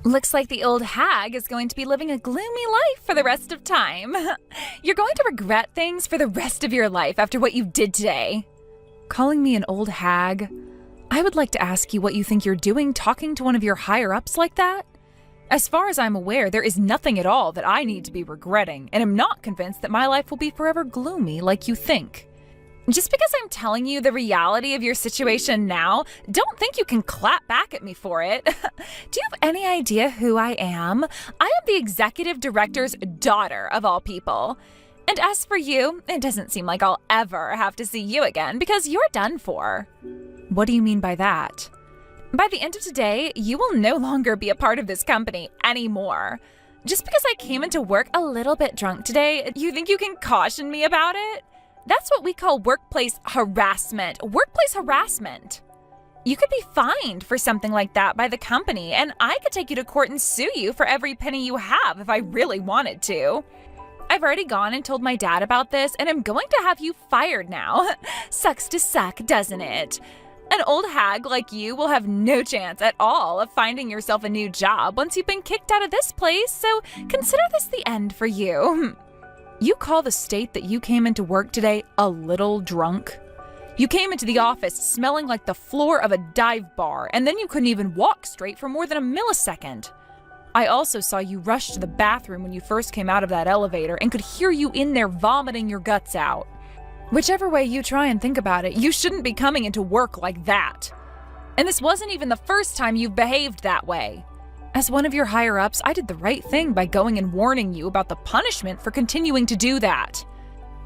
Looks like the old hag is going to be living a gloomy life for the rest of time. You're going to regret things for the rest of your life after what you did today. Calling me an old hag? I would like to ask you what you think you're doing talking to one of your higher-ups like that? As far as I'm aware, there is nothing at all that I need to be regretting, and am not convinced that my life will be forever gloomy like you think. Just because I'm telling you the reality of your situation now, don't think you can clap back at me for it. Do you have any idea who I am? I am the executive director's daughter, of all people. And as for you, it doesn't seem like I'll ever have to see you again because you're done for. What do you mean by that? By the end of today, you will no longer be a part of this company anymore. Just because I came into work a little bit drunk today, you think you can caution me about it? That's what we call workplace harassment. Workplace harassment. You could be fined for something like that by the company, and I could take you to court and sue you for every penny you have if I really wanted to. I've already gone and told my dad about this, and I'm going to have you fired now. Sucks to suck, doesn't it? An old hag like you will have no chance at all of finding yourself a new job once you've been kicked out of this place, so consider this the end for you. You call the state that you came into work today a little drunk? You came into the office smelling like the floor of a dive bar, and then you couldn't even walk straight for more than a millisecond. I also saw you rush to the bathroom when you first came out of that elevator and could hear you in there vomiting your guts out. Whichever way you try and think about it, you shouldn't be coming into work like that. And this wasn't even the first time you've behaved that way. As one of your higher-ups, I did the right thing by going and warning you about the punishment for continuing to do that.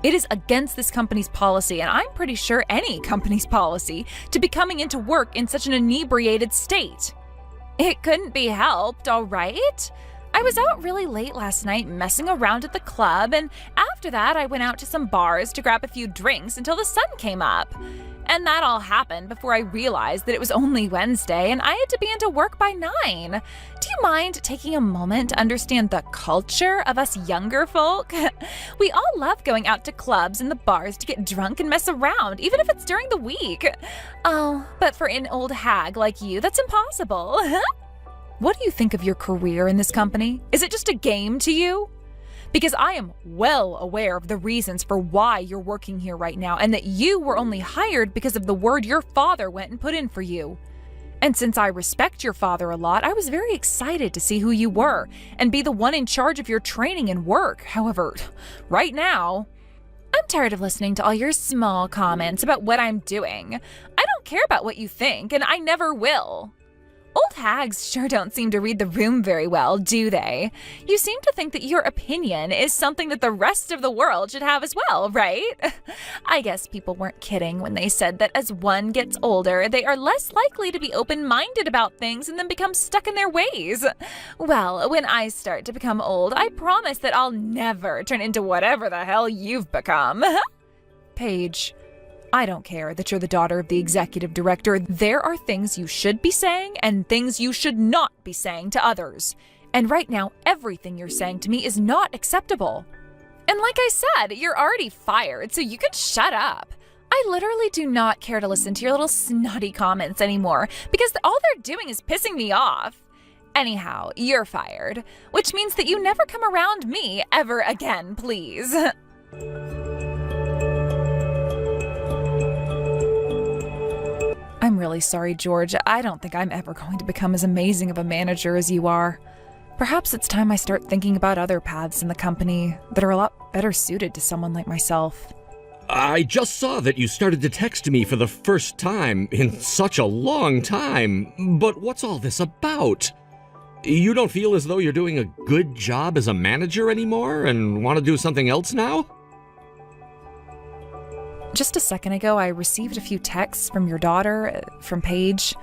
It is against this company's policy, and I'm pretty sure any company's policy, to be coming into work in such an inebriated state. It couldn't be helped, all right? I was out really late last night messing around at the club, and after that I went out to some bars to grab a few drinks until the sun came up. And that all happened before I realized that it was only Wednesday and I had to be into work by 9. Do you mind taking a moment to understand the culture of us younger folk? We all love going out to clubs and the bars to get drunk and mess around, even if it's during the week. Oh, but for an old hag like you, that's impossible. What do you think of your career in this company? Is it just a game to you? Because I am well aware of the reasons for why you're working here right now, and that you were only hired because of the word your father went and put in for you. And since I respect your father a lot, I was very excited to see who you were and be the one in charge of your training and work. However, right now, I'm tired of listening to all your small comments about what I'm doing. I don't care about what you think, and I never will. Old hags sure don't seem to read the room very well, do they? You seem to think that your opinion is something that the rest of the world should have as well, right? I guess people weren't kidding when they said that as one gets older, they are less likely to be open-minded about things and then become stuck in their ways. Well, when I start to become old, I promise that I'll never turn into whatever the hell you've become. Paige, I don't care that you're the daughter of the executive director. There are things you should be saying and things you should not be saying to others. And right now, everything you're saying to me is not acceptable. And like I said, you're already fired, so you can shut up. I literally do not care to listen to your little snotty comments anymore, because all they're doing is pissing me off. Anyhow, you're fired, which means that you never come around me ever again, please. I'm really sorry, George. I don't think I'm ever going to become as amazing of a manager as you are. Perhaps it's time I start thinking about other paths in the company that are a lot better suited to someone like myself. I just saw that you started to text me for the first time in such a long time. But what's all this about? You don't feel as though you're doing a good job as a manager anymore and want to do something else now? Just a second ago, I received a few texts from your daughter, from Paige.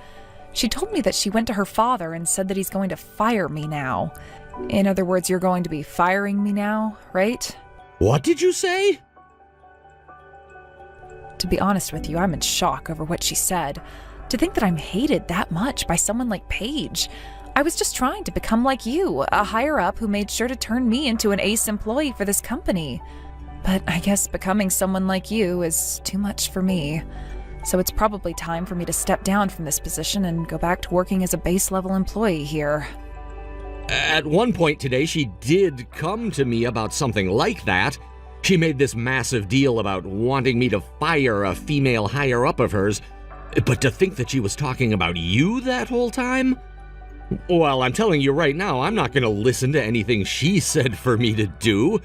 She told me that she went to her father and said that he's going to fire me now. In other words, you're going to be firing me now, right? What did you say? To be honest with you, I'm in shock over what she said. To think that I'm hated that much by someone like Paige. I was just trying to become like you, a higher-up who made sure to turn me into an ace employee for this company. But I guess becoming someone like you is too much for me. So it's probably time for me to step down from this position and go back to working as a base-level employee here. At one point today, she did come to me about something like that. She made this massive deal about wanting me to fire a female higher-up of hers, but to think that she was talking about you that whole time? Well, I'm telling you right now, I'm not going to listen to anything she said for me to do.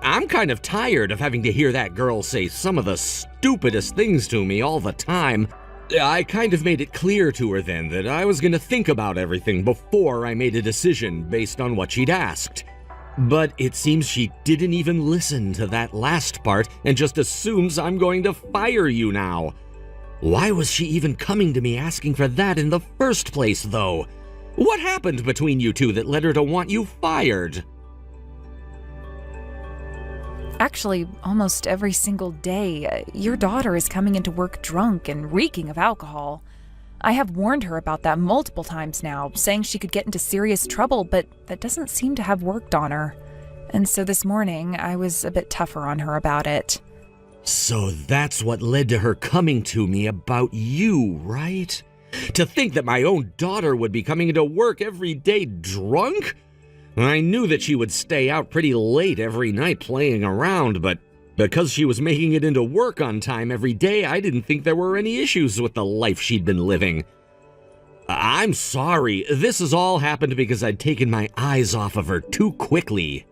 I'm kind of tired of having to hear that girl say some of the stupidest things to me all the time. I kind of made it clear to her then that I was going to think about everything before I made a decision based on what she'd asked. But it seems she didn't even listen to that last part and just assumes I'm going to fire you now. Why was she even coming to me asking for that in the first place, though? What happened between you two that led her to want you fired? Actually, almost every single day, your daughter is coming into work drunk and reeking of alcohol. I have warned her about that multiple times now, saying she could get into serious trouble, but that doesn't seem to have worked on her. And so this morning, I was a bit tougher on her about it. So that's what led to her coming to me about you, right? To think that my own daughter would be coming into work every day drunk? I knew that she would stay out pretty late every night playing around, but because she was making it into work on time every day, I didn't think there were any issues with the life she'd been living. I'm sorry, this has all happened because I'd taken my eyes off of her too quickly.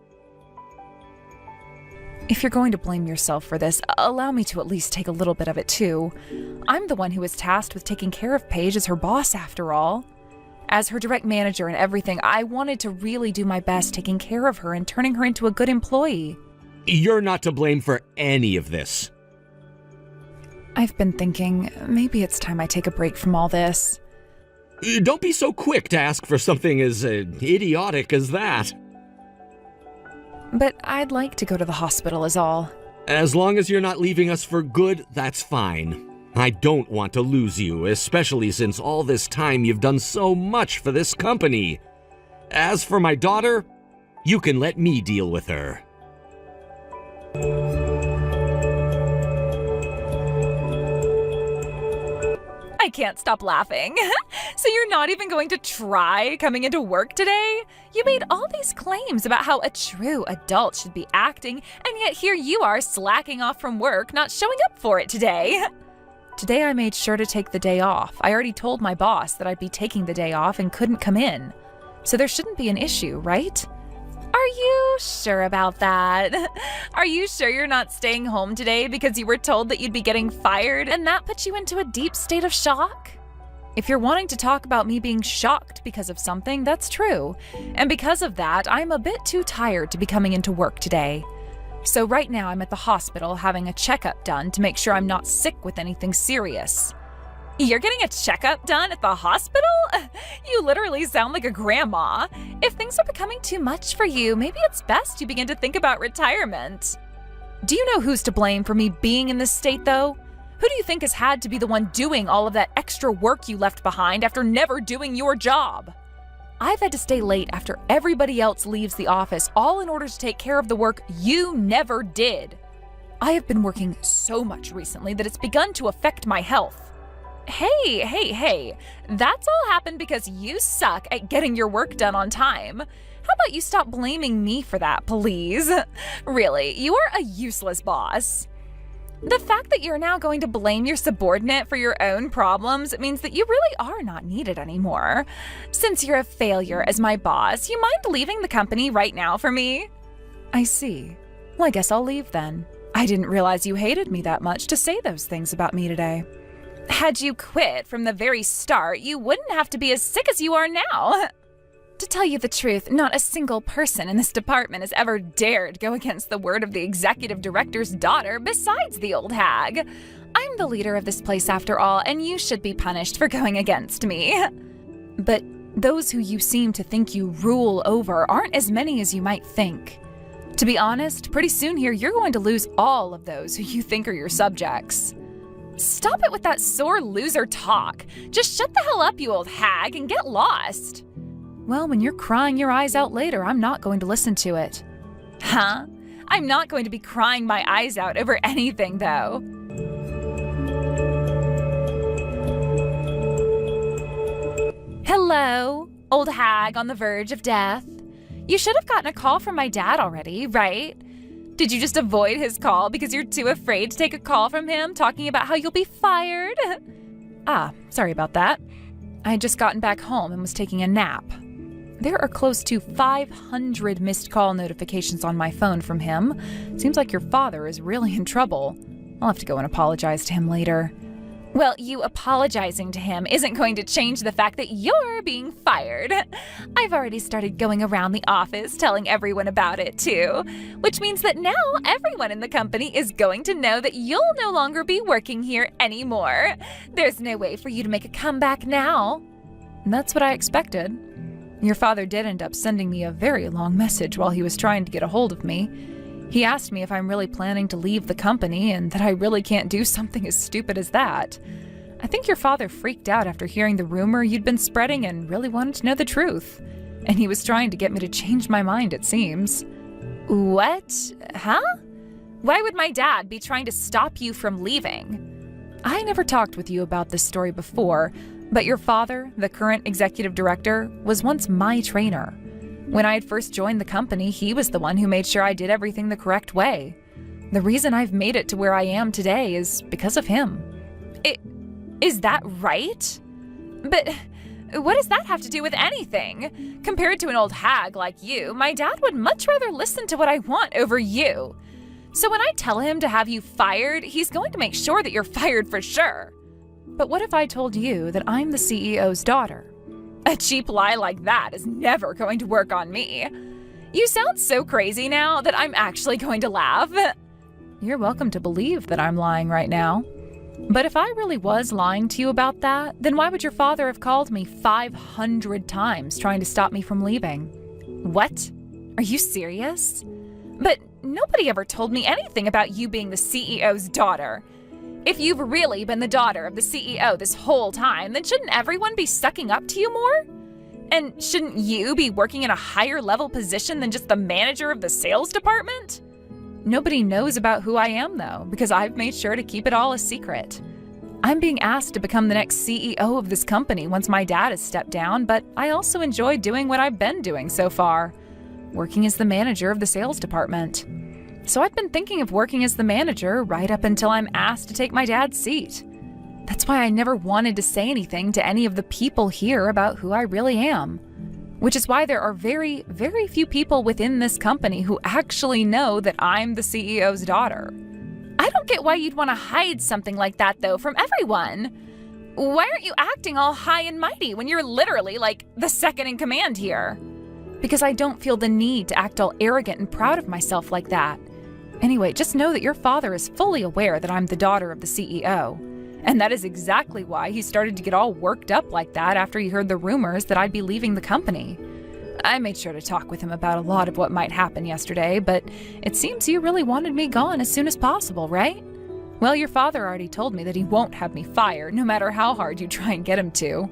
If you're going to blame yourself for this, allow me to at least take a little bit of it too. I'm the one who was tasked with taking care of Paige as her boss after all. As her direct manager and everything, I wanted to really do my best taking care of her and turning her into a good employee. You're not to blame for any of this. I've been thinking, maybe it's time I take a break from all this. Don't be so quick to ask for something as idiotic as that. But I'd like to go to the hospital is all. As long as you're not leaving us for good, that's fine. I don't want to lose you, especially since all this time you've done so much for this company. As for my daughter, you can let me deal with her. I can't stop laughing. So you're not even going to try coming into work today? You made all these claims about how a true adult should be acting, and yet here you are slacking off from work, not showing up for it today. Today I made sure to take the day off. I already told my boss that I'd be taking the day off and couldn't come in. So there shouldn't be an issue, right? Are you sure about that? Are you sure you're not staying home today because you were told that you'd be getting fired and that put you into a deep state of shock? If you're wanting to talk about me being shocked because of something, that's true. And because of that, I'm a bit too tired to be coming into work today. So right now I'm at the hospital having a checkup done to make sure I'm not sick with anything serious. You're getting a checkup done at the hospital? You literally sound like a grandma. If things are becoming too much for you, maybe it's best you begin to think about retirement. Do you know who's to blame for me being in this state, though? Who do you think has had to be the one doing all of that extra work you left behind after never doing your job? I've had to stay late after everybody else leaves the office, all in order to take care of the work you never did. I have been working so much recently that it's begun to affect my health. Hey, that's all happened because you suck at getting your work done on time. How about you stop blaming me for that, please? Really, you are a useless boss. The fact that you're now going to blame your subordinate for your own problems means that you really are not needed anymore. Since you're a failure as my boss, you mind leaving the company right now for me? I see. Well, I guess I'll leave then. I didn't realize you hated me that much to say those things about me today. Had you quit from the very start, you wouldn't have to be as sick as you are now. To tell you the truth, not a single person in this department has ever dared go against the word of the executive director's daughter besides the old hag. I'm the leader of this place after all, and you should be punished for going against me. But those who you seem to think you rule over aren't as many as you might think. To be honest, pretty soon here you're going to lose all of those who you think are your subjects. Stop it with that sore loser talk. Just shut the hell up, you old hag, and get lost. Well, when you're crying your eyes out later, I'm not going to listen to it. Huh? I'm not going to be crying my eyes out over anything, though. Hello, old hag on the verge of death. You should have gotten a call from my dad already, right? Did you just avoid his call because you're too afraid to take a call from him talking about how you'll be fired? Sorry about that. I had just gotten back home and was taking a nap. There are close to 500 missed call notifications on my phone from him. Seems like your father is really in trouble. I'll have to go and apologize to him later. Well, you apologizing to him isn't going to change the fact that you're being fired. I've already started going around the office telling everyone about it too, which means that now everyone in the company is going to know that you'll no longer be working here anymore. There's no way for you to make a comeback now. That's what I expected. Your father did end up sending me a very long message while he was trying to get a hold of me. He asked me if I'm really planning to leave the company and that I really can't do something as stupid as that. I think your father freaked out after hearing the rumor you'd been spreading and really wanted to know the truth. And he was trying to get me to change my mind, it seems. What? Huh? Why would my dad be trying to stop you from leaving? I never talked with you about this story before, but your father, the current executive director, was once my trainer. When I had first joined the company, he was the one who made sure I did everything the correct way. The reason I've made it to where I am today is because of him. Is that right? But what does that have to do with anything? Compared to an old hag like you, my dad would much rather listen to what I want over you. So when I tell him to have you fired, he's going to make sure that you're fired for sure. But what if I told you that I'm the CEO's daughter? A cheap lie like that is never going to work on me. You sound so crazy now that I'm actually going to laugh. You're welcome to believe that I'm lying right now. But if I really was lying to you about that, then why would your father have called me 500 times trying to stop me from leaving? What? Are you serious? But nobody ever told me anything about you being the CEO's daughter. If you've really been the daughter of the CEO this whole time, then shouldn't everyone be sucking up to you more? And shouldn't you be working in a higher level position than just the manager of the sales department? Nobody knows about who I am, though, because I've made sure to keep it all a secret. I'm being asked to become the next CEO of this company once my dad has stepped down, but I also enjoy doing what I've been doing so far, working as the manager of the sales department. So I've been thinking of working as the manager right up until I'm asked to take my dad's seat. That's why I never wanted to say anything to any of the people here about who I really am. Which is why there are very, very few people within this company who actually know that I'm the CEO's daughter. I don't get why you'd want to hide something like that, though, from everyone. Why aren't you acting all high and mighty when you're literally, like, the second in command here? Because I don't feel the need to act all arrogant and proud of myself like that. Anyway, just know that your father is fully aware that I'm the daughter of the CEO. And that is exactly why he started to get all worked up like that after he heard the rumors that I'd be leaving the company. I made sure to talk with him about a lot of what might happen yesterday, but it seems you really wanted me gone as soon as possible, right? Well, your father already told me that he won't have me fired, no matter how hard you try and get him to.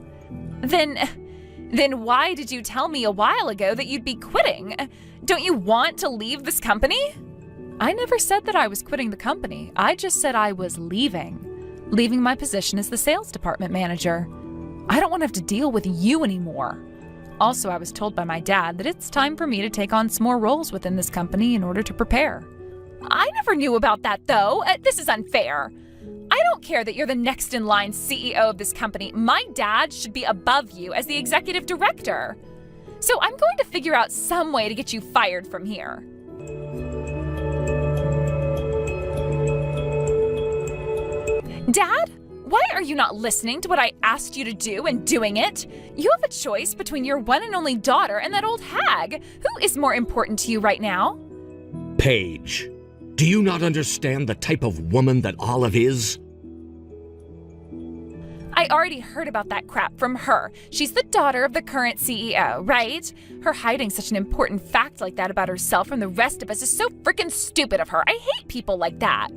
Then why did you tell me a while ago that you'd be quitting? Don't you want to leave this company? I never said that I was quitting the company. I just said I was leaving my position as the sales department manager. I don't want to have to deal with you anymore. Also, I was told by my dad that it's time for me to take on some more roles within this company in order to prepare. I never knew about that, though. This is unfair. I don't care that you're the next in line CEO of this company. My dad should be above you as the executive director. So I'm going to figure out some way to get you fired from here. Dad, why are you not listening to what I asked you to do and doing it? You have a choice between your one and only daughter and that old hag. Who is more important to you right now? Paige, do you not understand the type of woman that Olive is? I already heard about that crap from her. She's the daughter of the current CEO, right? Her hiding such an important fact like that about herself from the rest of us is so freaking stupid of her. I hate people like that.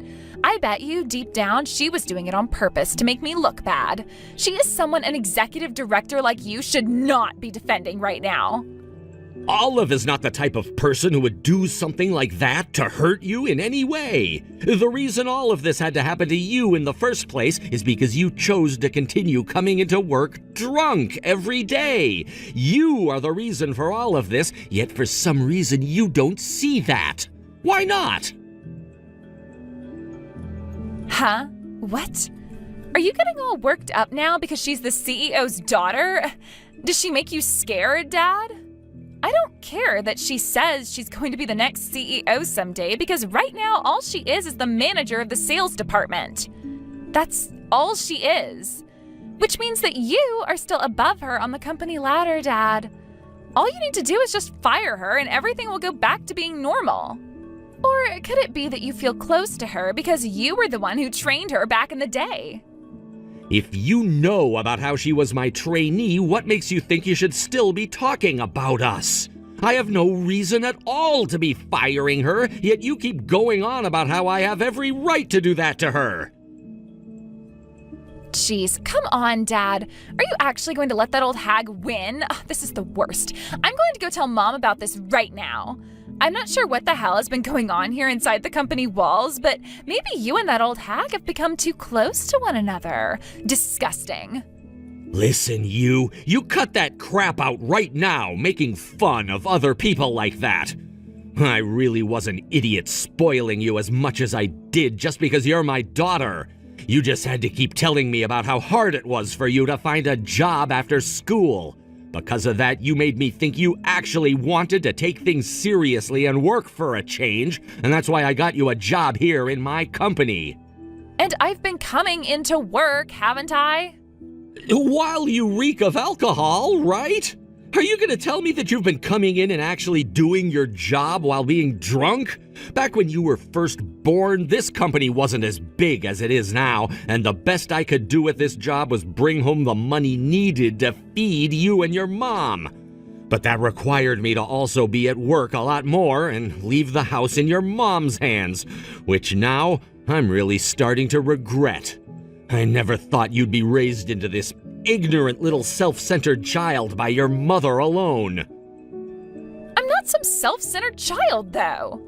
I bet you, deep down, she was doing it on purpose to make me look bad. She is someone an executive director like you should not be defending right now. Olive is not the type of person who would do something like that to hurt you in any way. The reason all of this had to happen to you in the first place is because you chose to continue coming into work drunk every day. You are the reason for all of this, yet for some reason you don't see that. Why not? Huh? What? Are you getting all worked up now because she's the CEO's daughter? Does she make you scared, Dad? I don't care that she says she's going to be the next CEO someday, because right now all she is the manager of the sales department. That's all she is. Which means that you are still above her on the company ladder, Dad. All you need to do is just fire her and everything will go back to being normal. Or could it be that you feel close to her because you were the one who trained her back in the day? If you know about how she was my trainee, what makes you think you should still be talking about us? I have no reason at all to be firing her, yet you keep going on about how I have every right to do that to her. Jeez, come on, Dad. Are you actually going to let that old hag win? Ugh, this is the worst. I'm going to go tell Mom about this right now. I'm not sure what the hell has been going on here inside the company walls, but maybe you and that old hag have become too close to one another. Disgusting. Listen, you cut that crap out right now, making fun of other people like that. I really was an idiot spoiling you as much as I did just because you're my daughter. You just had to keep telling me about how hard it was for you to find a job after school. Because of that, you made me think you actually wanted to take things seriously and work for a change, and that's why I got you a job here in my company. And I've been coming into work, haven't I? While you reek of alcohol, right? Are you going to tell me that you've been coming in and actually doing your job while being drunk? Back when you were first born, this company wasn't as big as it is now, and the best I could do with this job was bring home the money needed to feed you and your mom. But that required me to also be at work a lot more and leave the house in your mom's hands, which now I'm really starting to regret. I never thought you'd be raised into this ignorant little self-centered child by your mother alone. I'm not some self-centered child, though.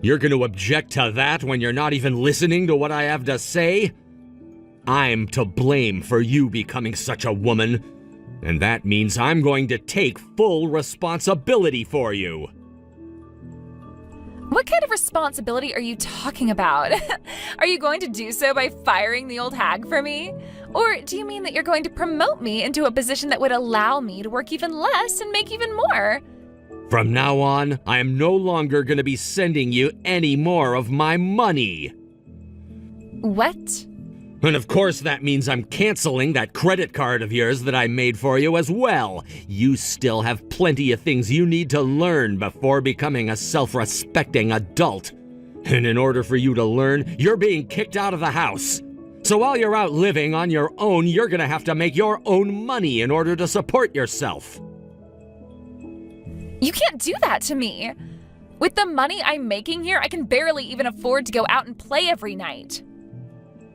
You're going to object to that when you're not even listening to what I have to say? I'm to blame for you becoming such a woman, and that means I'm going to take full responsibility for you. What kind of responsibility are you talking about? Are you going to do so by firing the old hag for me? Or do you mean that you're going to promote me into a position that would allow me to work even less and make even more? From now on, I am no longer going to be sending you any more of my money. What? And of course that means I'm canceling that credit card of yours that I made for you as well. You still have plenty of things you need to learn before becoming a self-respecting adult. And in order for you to learn, you're being kicked out of the house. So while you're out living on your own, you're gonna have to make your own money in order to support yourself. You can't do that to me. With the money I'm making here, I can barely even afford to go out and play every night.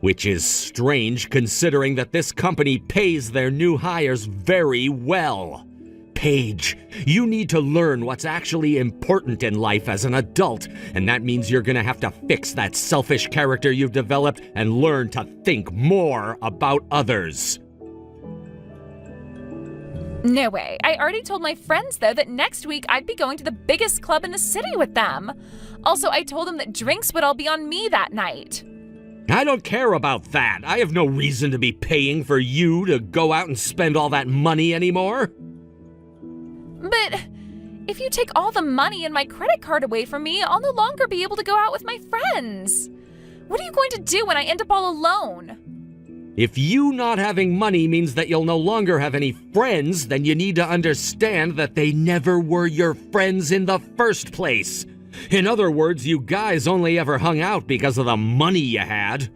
Which is strange considering that this company pays their new hires very well. Paige, you need to learn what's actually important in life as an adult, and that means you're gonna have to fix that selfish character you've developed and learn to think more about others. No way. I already told my friends, though, that next week I'd be going to the biggest club in the city with them. Also, I told them that drinks would all be on me that night. I don't care about that. I have no reason to be paying for you to go out and spend all that money anymore. But if you take all the money and my credit card away from me, I'll no longer be able to go out with my friends. What are you going to do when I end up all alone? If you not having money means that you'll no longer have any friends, then you need to understand that they never were your friends in the first place. In other words, you guys only ever hung out because of the money you had.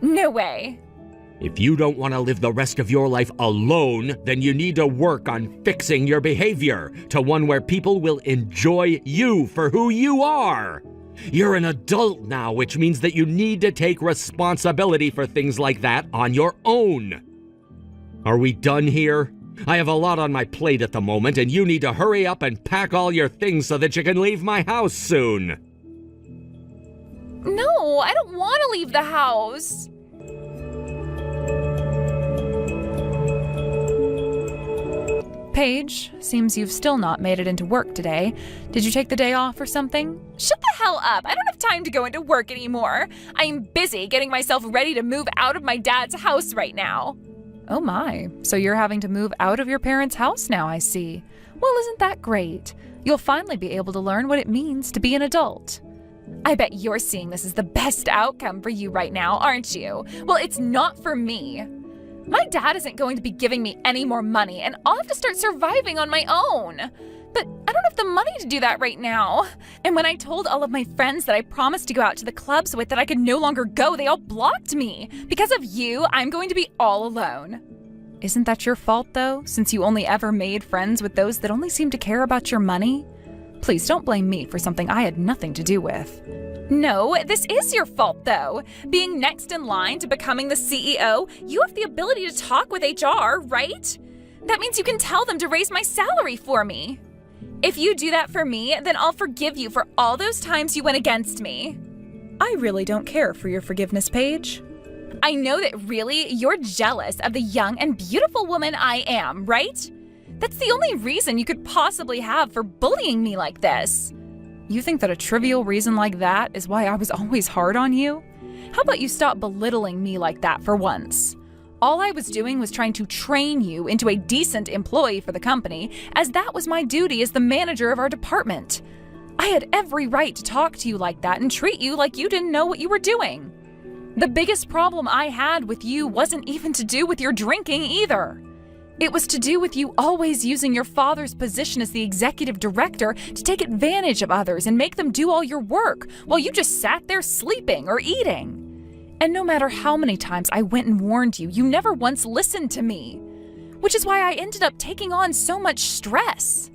No way. If you don't want to live the rest of your life alone, then you need to work on fixing your behavior to one where people will enjoy you for who you are. You're an adult now, which means that you need to take responsibility for things like that on your own. Are we done here? I have a lot on my plate at the moment, and you need to hurry up and pack all your things so that you can leave my house soon. No, I don't want to leave the house. Paige, seems you've still not made it into work today. Did you take the day off or something? Shut the hell up! I don't have time to go into work anymore. I'm busy getting myself ready to move out of my dad's house right now. Oh my, so you're having to move out of your parents' house now, I see. Well, isn't that great? You'll finally be able to learn what it means to be an adult. I bet you're seeing this as the best outcome for you right now, aren't you? Well, it's not for me. My dad isn't going to be giving me any more money, and I'll have to start surviving on my own. But I don't have the money to do that right now. And when I told all of my friends that I promised to go out to the clubs with that I could no longer go, they all blocked me. Because of you, I'm going to be all alone. Isn't that your fault, though, since you only ever made friends with those that only seem to care about your money? Please don't blame me for something I had nothing to do with. No, this is your fault, though. Being next in line to becoming the CEO, you have the ability to talk with HR, right? That means you can tell them to raise my salary for me. If you do that for me, then I'll forgive you for all those times you went against me. I really don't care for your forgiveness, Paige. I know that really you're jealous of the young and beautiful woman I am, right? That's the only reason you could possibly have for bullying me like this. You think that a trivial reason like that is why I was always hard on you? How about you stop belittling me like that for once? All I was doing was trying to train you into a decent employee for the company, as that was my duty as the manager of our department. I had every right to talk to you like that and treat you like you didn't know what you were doing. The biggest problem I had with you wasn't even to do with your drinking either. It was to do with you always using your father's position as the executive director to take advantage of others and make them do all your work while you just sat there sleeping or eating. And no matter how many times I went and warned you, you never once listened to me. Which is why I ended up taking on so much stress.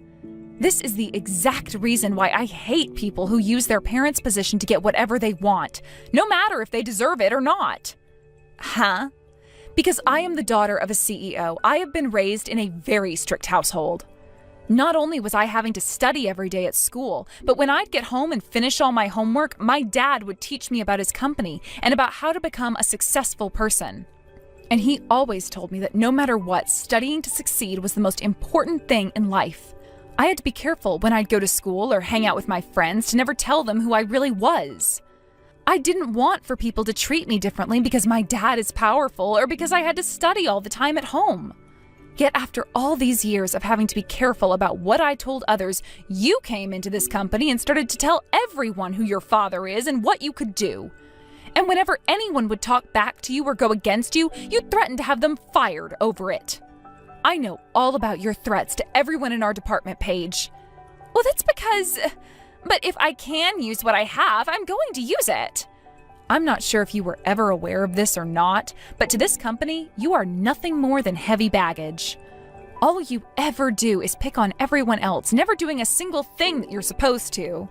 This is the exact reason why I hate people who use their parents' position to get whatever they want, no matter if they deserve it or not. Huh? Because I am the daughter of a CEO, I have been raised in a very strict household. Not only was I having to study every day at school, but when I'd get home and finish all my homework, my dad would teach me about his company and about how to become a successful person. And he always told me that no matter what, studying to succeed was the most important thing in life. I had to be careful when I'd go to school or hang out with my friends to never tell them who I really was. I didn't want for people to treat me differently because my dad is powerful or because I had to study all the time at home. Yet after all these years of having to be careful about what I told others, you came into this company and started to tell everyone who your father is and what you could do. And whenever anyone would talk back to you or go against you, you threatened to have them fired over it. I know all about your threats to everyone in our department, Paige. Well, that's because... But if I can use what I have, I'm going to use it. I'm not sure if you were ever aware of this or not, but to this company, you are nothing more than heavy baggage. All you ever do is pick on everyone else, never doing a single thing that you're supposed to.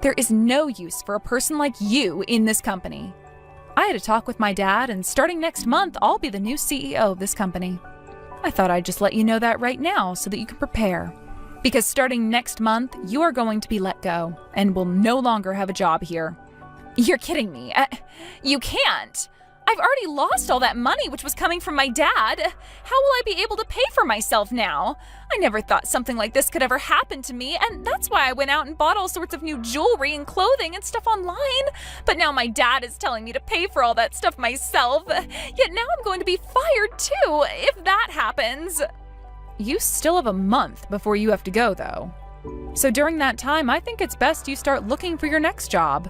There is no use for a person like you in this company. I had a talk with my dad, and starting next month, I'll be the new CEO of this company. I thought I'd just let you know that right now so that you can prepare. Because starting next month, you are going to be let go and will no longer have a job here. You're kidding me. You can't. I've already lost all that money which was coming from my dad. How will I be able to pay for myself now? I never thought something like this could ever happen to me, and that's why I went out and bought all sorts of new jewelry and clothing and stuff online. But now my dad is telling me to pay for all that stuff myself. Yet now I'm going to be fired too, if that happens. You still have a month before you have to go, though. So during that time, I think it's best you start looking for your next job.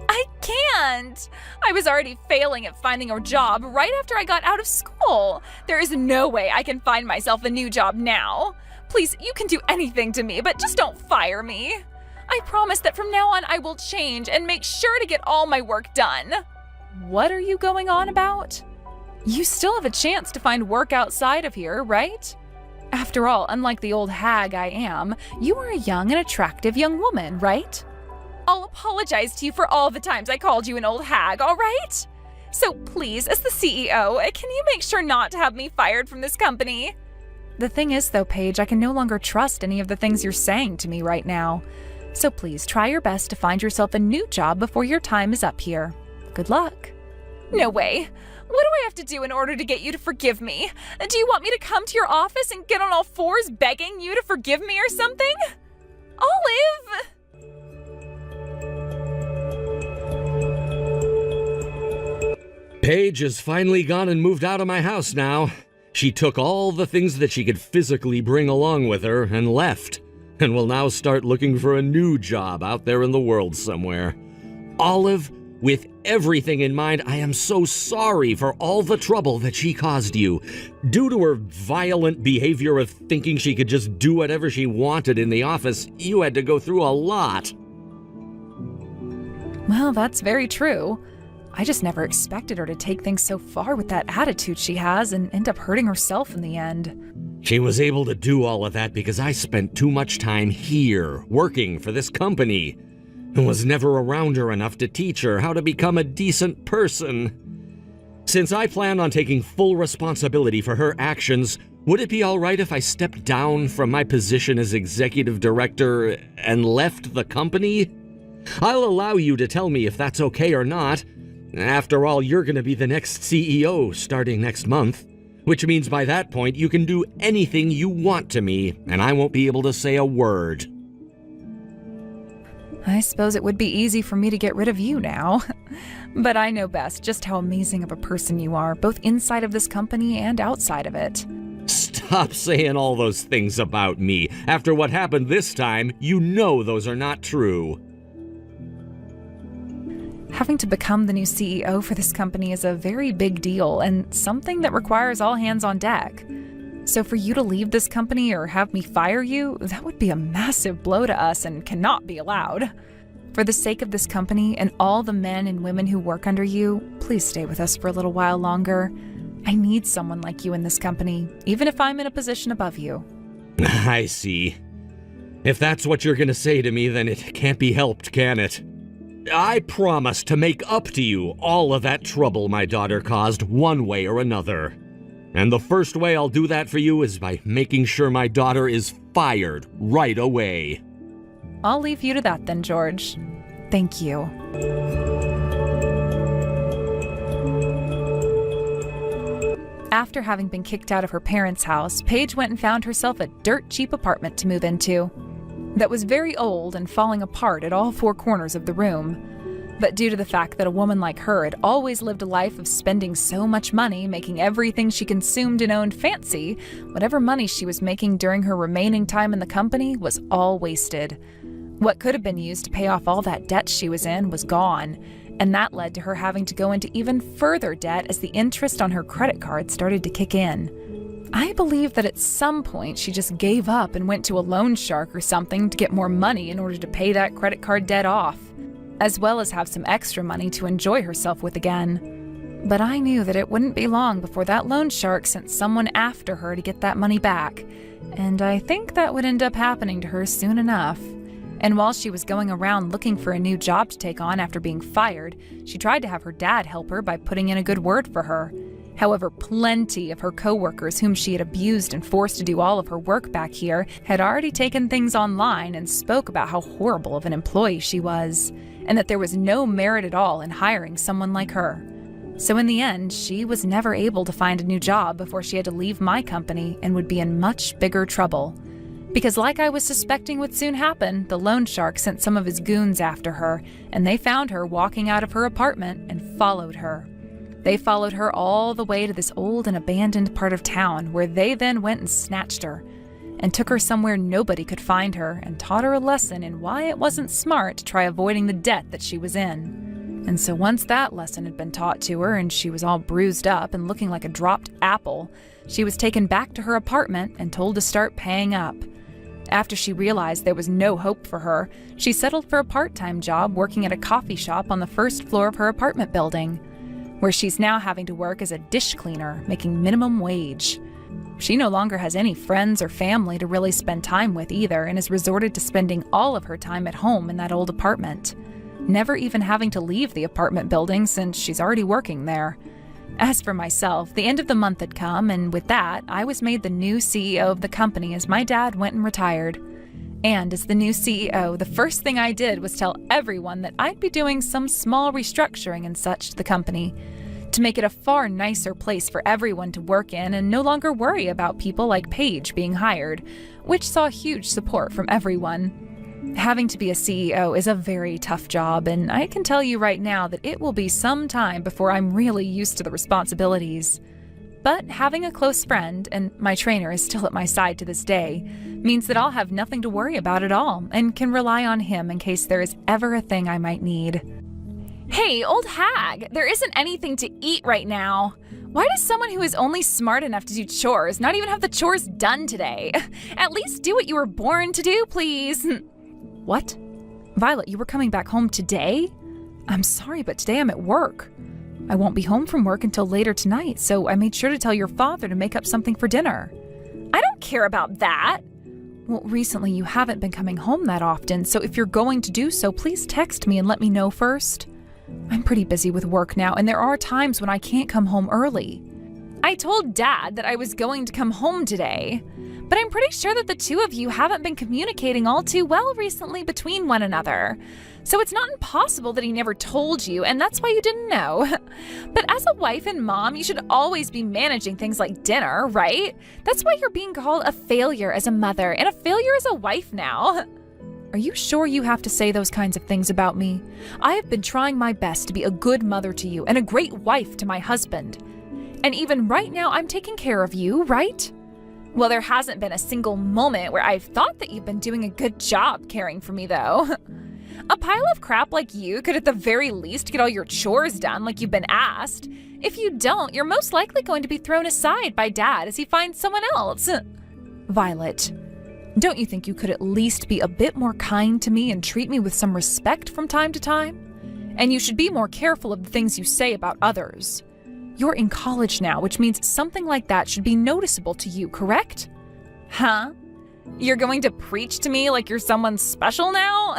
I can't! I was already failing at finding a job right after I got out of school. There is no way I can find myself a new job now. Please, you can do anything to me, but just don't fire me. I promise that from now on I will change and make sure to get all my work done. What are you going on about? You still have a chance to find work outside of here, right? After all, unlike the old hag I am, you are a young and attractive young woman, right? I'll apologize to you for all the times I called you an old hag, all right? So please, as the CEO, can you make sure not to have me fired from this company? The thing is, though, Paige, I can no longer trust any of the things you're saying to me right now. So please try your best to find yourself a new job before your time is up here. Good luck. No way. What do I have to do in order to get you to forgive me? Do you want me to come to your office and get on all fours begging you to forgive me or something? Olive! Paige has finally gone and moved out of my house now. She took all the things that she could physically bring along with her and left, and will now start looking for a new job out there in the world somewhere. Olive, with everything in mind, I am so sorry for all the trouble that she caused you. Due to her violent behavior of thinking she could just do whatever she wanted in the office, you had to go through a lot. Well, that's very true. I just never expected her to take things so far with that attitude she has and end up hurting herself in the end. She was able to do all of that because I spent too much time here, working for this company, and was never around her enough to teach her how to become a decent person. Since I plan on taking full responsibility for her actions, would it be all right if I stepped down from my position as executive director and left the company? I'll allow you to tell me if that's okay or not. After all, you're going to be the next CEO starting next month, which means by that point you can do anything you want to me, and I won't be able to say a word. I suppose it would be easy for me to get rid of you now. But I know best just how amazing of a person you are, both inside of this company and outside of it. Stop saying all those things about me. After what happened this time, you know those are not true. Having to become the new CEO for this company is a very big deal and something that requires all hands on deck. So for you to leave this company or have me fire you, that would be a massive blow to us and cannot be allowed. For the sake of this company and all the men and women who work under you, please stay with us for a little while longer. I need someone like you in this company, even if I'm in a position above you. I see. If that's what you're going to say to me, then it can't be helped, can it? I promise to make up to you all of that trouble my daughter caused one way or another. And the first way I'll do that for you is by making sure my daughter is fired right away. I'll leave you to that then, George. Thank you. After having been kicked out of her parents' house, Paige went and found herself a dirt-cheap apartment to move into. That was very old and falling apart at all four corners of the room. But due to the fact that a woman like her had always lived a life of spending so much money, making everything she consumed and owned fancy, whatever money she was making during her remaining time in the company was all wasted. What could have been used to pay off all that debt she was in was gone, and that led to her having to go into even further debt as the interest on her credit card started to kick in. I believe that at some point she just gave up and went to a loan shark or something to get more money in order to pay that credit card debt off, as well as have some extra money to enjoy herself with again. But I knew that it wouldn't be long before that loan shark sent someone after her to get that money back, and I think that would end up happening to her soon enough. And while she was going around looking for a new job to take on after being fired, she tried to have her dad help her by putting in a good word for her. However, plenty of her coworkers whom she had abused and forced to do all of her work back here had already taken things online and spoke about how horrible of an employee she was, and that there was no merit at all in hiring someone like her. So in the end, she was never able to find a new job before she had to leave my company and would be in much bigger trouble. Because like I was suspecting would soon happen, the loan shark sent some of his goons after her, and they found her walking out of her apartment and followed her. They followed her all the way to this old and abandoned part of town, where they then went and snatched her, and took her somewhere nobody could find her, and taught her a lesson in why it wasn't smart to try avoiding the debt that she was in. And so once that lesson had been taught to her, and she was all bruised up and looking like a dropped apple, she was taken back to her apartment and told to start paying up. After she realized there was no hope for her, she settled for a part-time job working at a coffee shop on the first floor of her apartment building, where she's now having to work as a dish cleaner, making minimum wage. She no longer has any friends or family to really spend time with either, and has resorted to spending all of her time at home in that old apartment, never even having to leave the apartment building since she's already working there. As for myself, the end of the month had come, and with that, I was made the new CEO of the company as my dad went and retired. And as the new CEO, the first thing I did was tell everyone that I'd be doing some small restructuring and such to the company to make it a far nicer place for everyone to work in and no longer worry about people like Paige being hired, which saw huge support from everyone. Having to be a CEO is a very tough job, and I can tell you right now that it will be some time before I'm really used to the responsibilities. But having a close friend, and my trainer is still at my side to this day, means that I'll have nothing to worry about at all and can rely on him in case there is ever a thing I might need. Hey, old hag, there isn't anything to eat right now. Why does someone who is only smart enough to do chores not even have the chores done today? At least do what you were born to do, please. What? Violet, you were coming back home today? I'm sorry, but today I'm at work. I won't be home from work until later tonight, so I made sure to tell your father to make up something for dinner. I don't care about that. Well, recently you haven't been coming home that often, so if you're going to do so, please text me and let me know first. I'm pretty busy with work now, and there are times when I can't come home early. I told Dad that I was going to come home today, but I'm pretty sure that the two of you haven't been communicating all too well recently between one another. So it's not impossible that he never told you, and that's why you didn't know. But as a wife and mom, you should always be managing things like dinner, right? That's why you're being called a failure as a mother and a failure as a wife now. Are you sure you have to say those kinds of things about me? I have been trying my best to be a good mother to you and a great wife to my husband. And even right now, I'm taking care of you, right? Well, there hasn't been a single moment where I've thought that you've been doing a good job caring for me, though. A pile of crap like you could at the very least get all your chores done like you've been asked. If you don't, you're most likely going to be thrown aside by Dad as he finds someone else. Violet, don't you think you could at least be a bit more kind to me and treat me with some respect from time to time? And you should be more careful of the things you say about others. You're in college now, which means something like that should be noticeable to you, correct? Huh? You're going to preach to me like you're someone special now?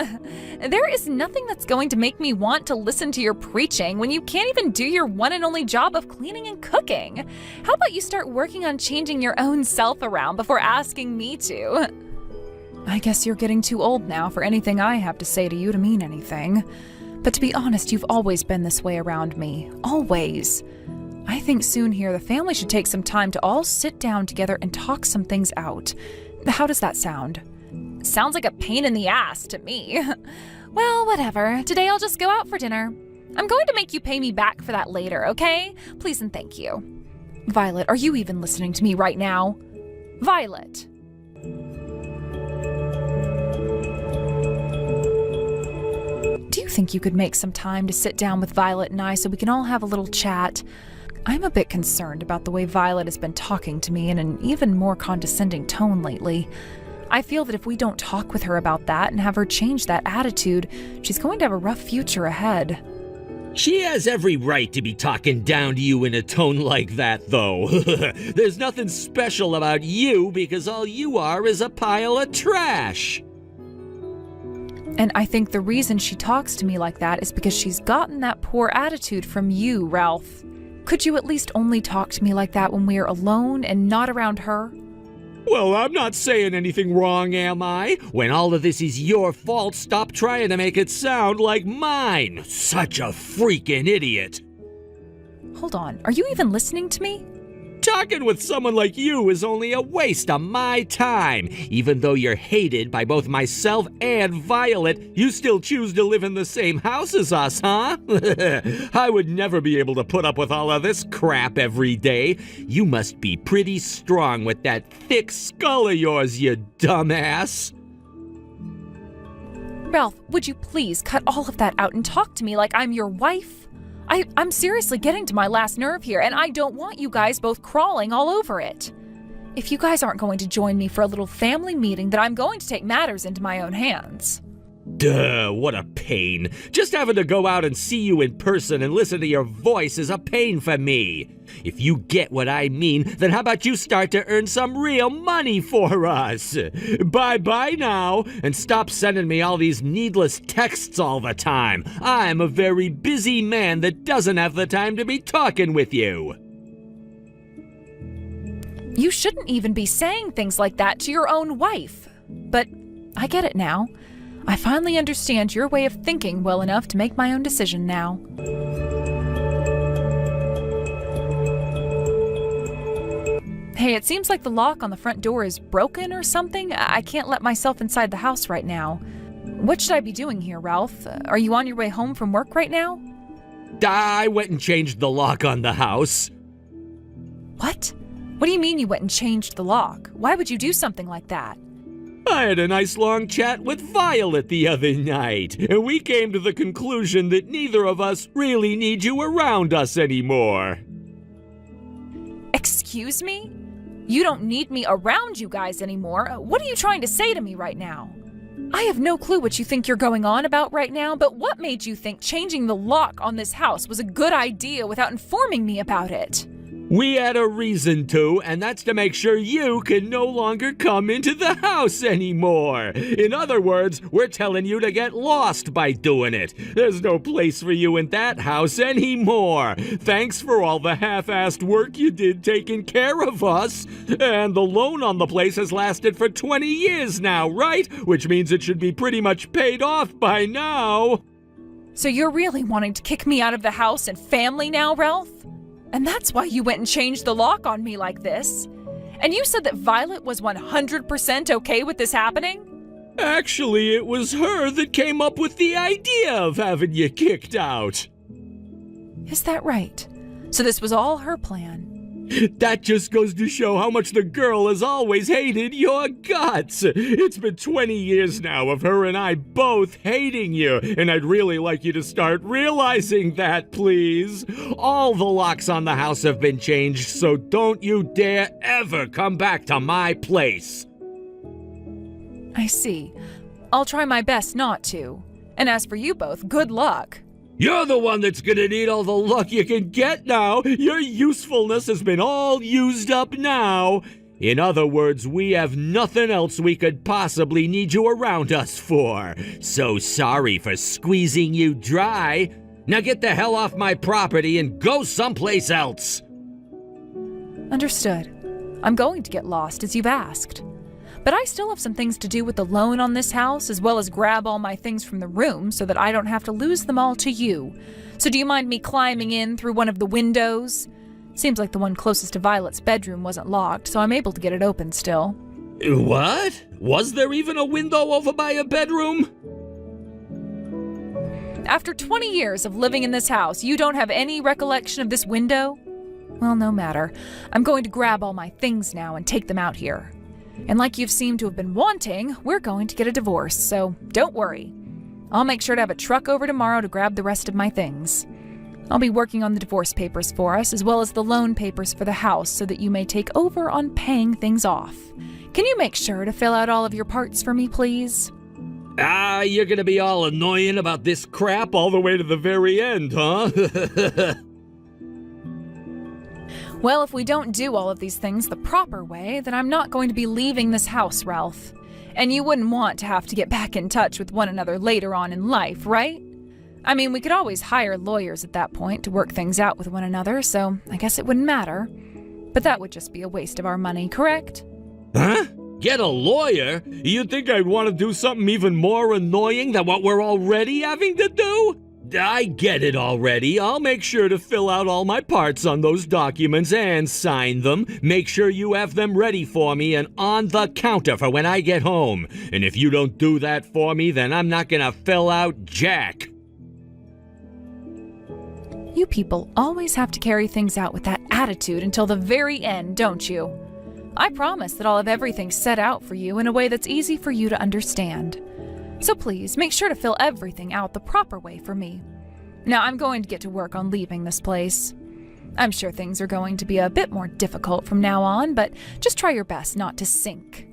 There is nothing that's going to make me want to listen to your preaching when you can't even do your one and only job of cleaning and cooking. How about you start working on changing your own self around before asking me to? I guess you're getting too old now for anything I have to say to you to mean anything. But to be honest, you've always been this way around me. Always. I think soon here the family should take some time to all sit down together and talk some things out. How does that sound? Sounds like a pain in the ass to me. Well, whatever. Today I'll just go out for dinner. I'm going to make you pay me back for that later, okay? Please and thank you. Violet, are you even listening to me right now? Violet. Do you think you could make some time to sit down with Violet and I so we can all have a little chat? I'm a bit concerned about the way Violet has been talking to me in an even more condescending tone lately. I feel that if we don't talk with her about that and have her change that attitude, she's going to have a rough future ahead. She has every right to be talking down to you in a tone like that, though. There's nothing special about you because all you are is a pile of trash. And I think the reason she talks to me like that is because she's gotten that poor attitude from you, Ralph. Could you at least only talk to me like that when we're alone and not around her? Well, I'm not saying anything wrong, am I? When all of this is your fault, stop trying to make it sound like mine. Such a freaking idiot. Hold on, are you even listening to me? Talking with someone like you is only a waste of my time. Even though you're hated by both myself and Violet, you still choose to live in the same house as us, huh? I would never be able to put up with all of this crap every day. You must be pretty strong with that thick skull of yours, you dumbass. Ralph, would you please cut all of that out and talk to me like I'm your wife? I'm seriously getting to my last nerve here, and I don't want you guys both crawling all over it. If you guys aren't going to join me for a little family meeting, then I'm going to take matters into my own hands. Duh, what a pain. Just having to go out and see you in person and listen to your voice is a pain for me. If you get what I mean, then how about you start to earn some real money for us? Bye-bye now, and stop sending me all these needless texts all the time. I'm a very busy man that doesn't have the time to be talking with you. You shouldn't even be saying things like that to your own wife. But I get it now. I finally understand your way of thinking well enough to make my own decision now. Hey, it seems like the lock on the front door is broken or something. I can't let myself inside the house right now. What should I be doing here, Ralph? Are you on your way home from work right now? I went and changed the lock on the house. What? What do you mean you went and changed the lock? Why would you do something like that? I had a nice long chat with Violet the other night, and we came to the conclusion that neither of us really need you around us anymore. Excuse me? You don't need me around you guys anymore. What are you trying to say to me right now? I have no clue what you think you're going on about right now, but what made you think changing the lock on this house was a good idea without informing me about it? We had a reason to, and that's to make sure you can no longer come into the house anymore. In other words, we're telling you to get lost by doing it. There's no place for you in that house anymore. Thanks for all the half-assed work you did taking care of us. And the loan on the place has lasted for 20 years now, right? Which means it should be pretty much paid off by now. So you're really wanting to kick me out of the house and family now, Ralph? And that's why you went and changed the lock on me like this? And you said that Violet was 100% okay with this happening? Actually, it was her that came up with the idea of having you kicked out. Is that right? So this was all her plan? That just goes to show how much the girl has always hated your guts. It's been 20 years now of her and I both hating you, and I'd really like you to start realizing that, please. All the locks on the house have been changed, so don't you dare ever come back to my place. I see. I'll try my best not to. And as for you both, good luck. You're the one that's gonna need all the luck you can get now. Your usefulness has been all used up now. In other words, we have nothing else we could possibly need you around us for. So sorry for squeezing you dry. Now get the hell off my property and go someplace else. Understood. I'm going to get lost as you've asked. But I still have some things to do with the loan on this house, as well as grab all my things from the room so that I don't have to lose them all to you. So do you mind me climbing in through one of the windows? Seems like the one closest to Violet's bedroom wasn't locked, so I'm able to get it open still. What? Was there even a window over by your bedroom? After 20 years of living in this house, you don't have any recollection of this window? Well, no matter. I'm going to grab all my things now and take them out here. And like you've seemed to have been wanting, we're going to get a divorce, so don't worry. I'll make sure to have a truck over tomorrow to grab the rest of my things. I'll be working on the divorce papers for us, as well as the loan papers for the house, so that you may take over on paying things off. Can you make sure to fill out all of your parts for me, please? You're gonna be all annoying about this crap all the way to the very end, huh? Well, if we don't do all of these things the proper way, then I'm not going to be leaving this house, Ralph. And you wouldn't want to have to get back in touch with one another later on in life, right? I mean, we could always hire lawyers at that point to work things out with one another, so I guess it wouldn't matter. But that would just be a waste of our money, correct? Huh? Get a lawyer? You'd think I'd want to do something even more annoying than what we're already having to do? I get it already. I'll make sure to fill out all my parts on those documents and sign them. Make sure you have them ready for me and on the counter for when I get home. And if you don't do that for me, then I'm not gonna fill out jack. You people always have to carry things out with that attitude until the very end, don't you? I promise that I'll have everything set out for you in a way that's easy for you to understand. So please, make sure to fill everything out the proper way for me. Now I'm going to get to work on leaving this place. I'm sure things are going to be a bit more difficult from now on, but just try your best not to sink.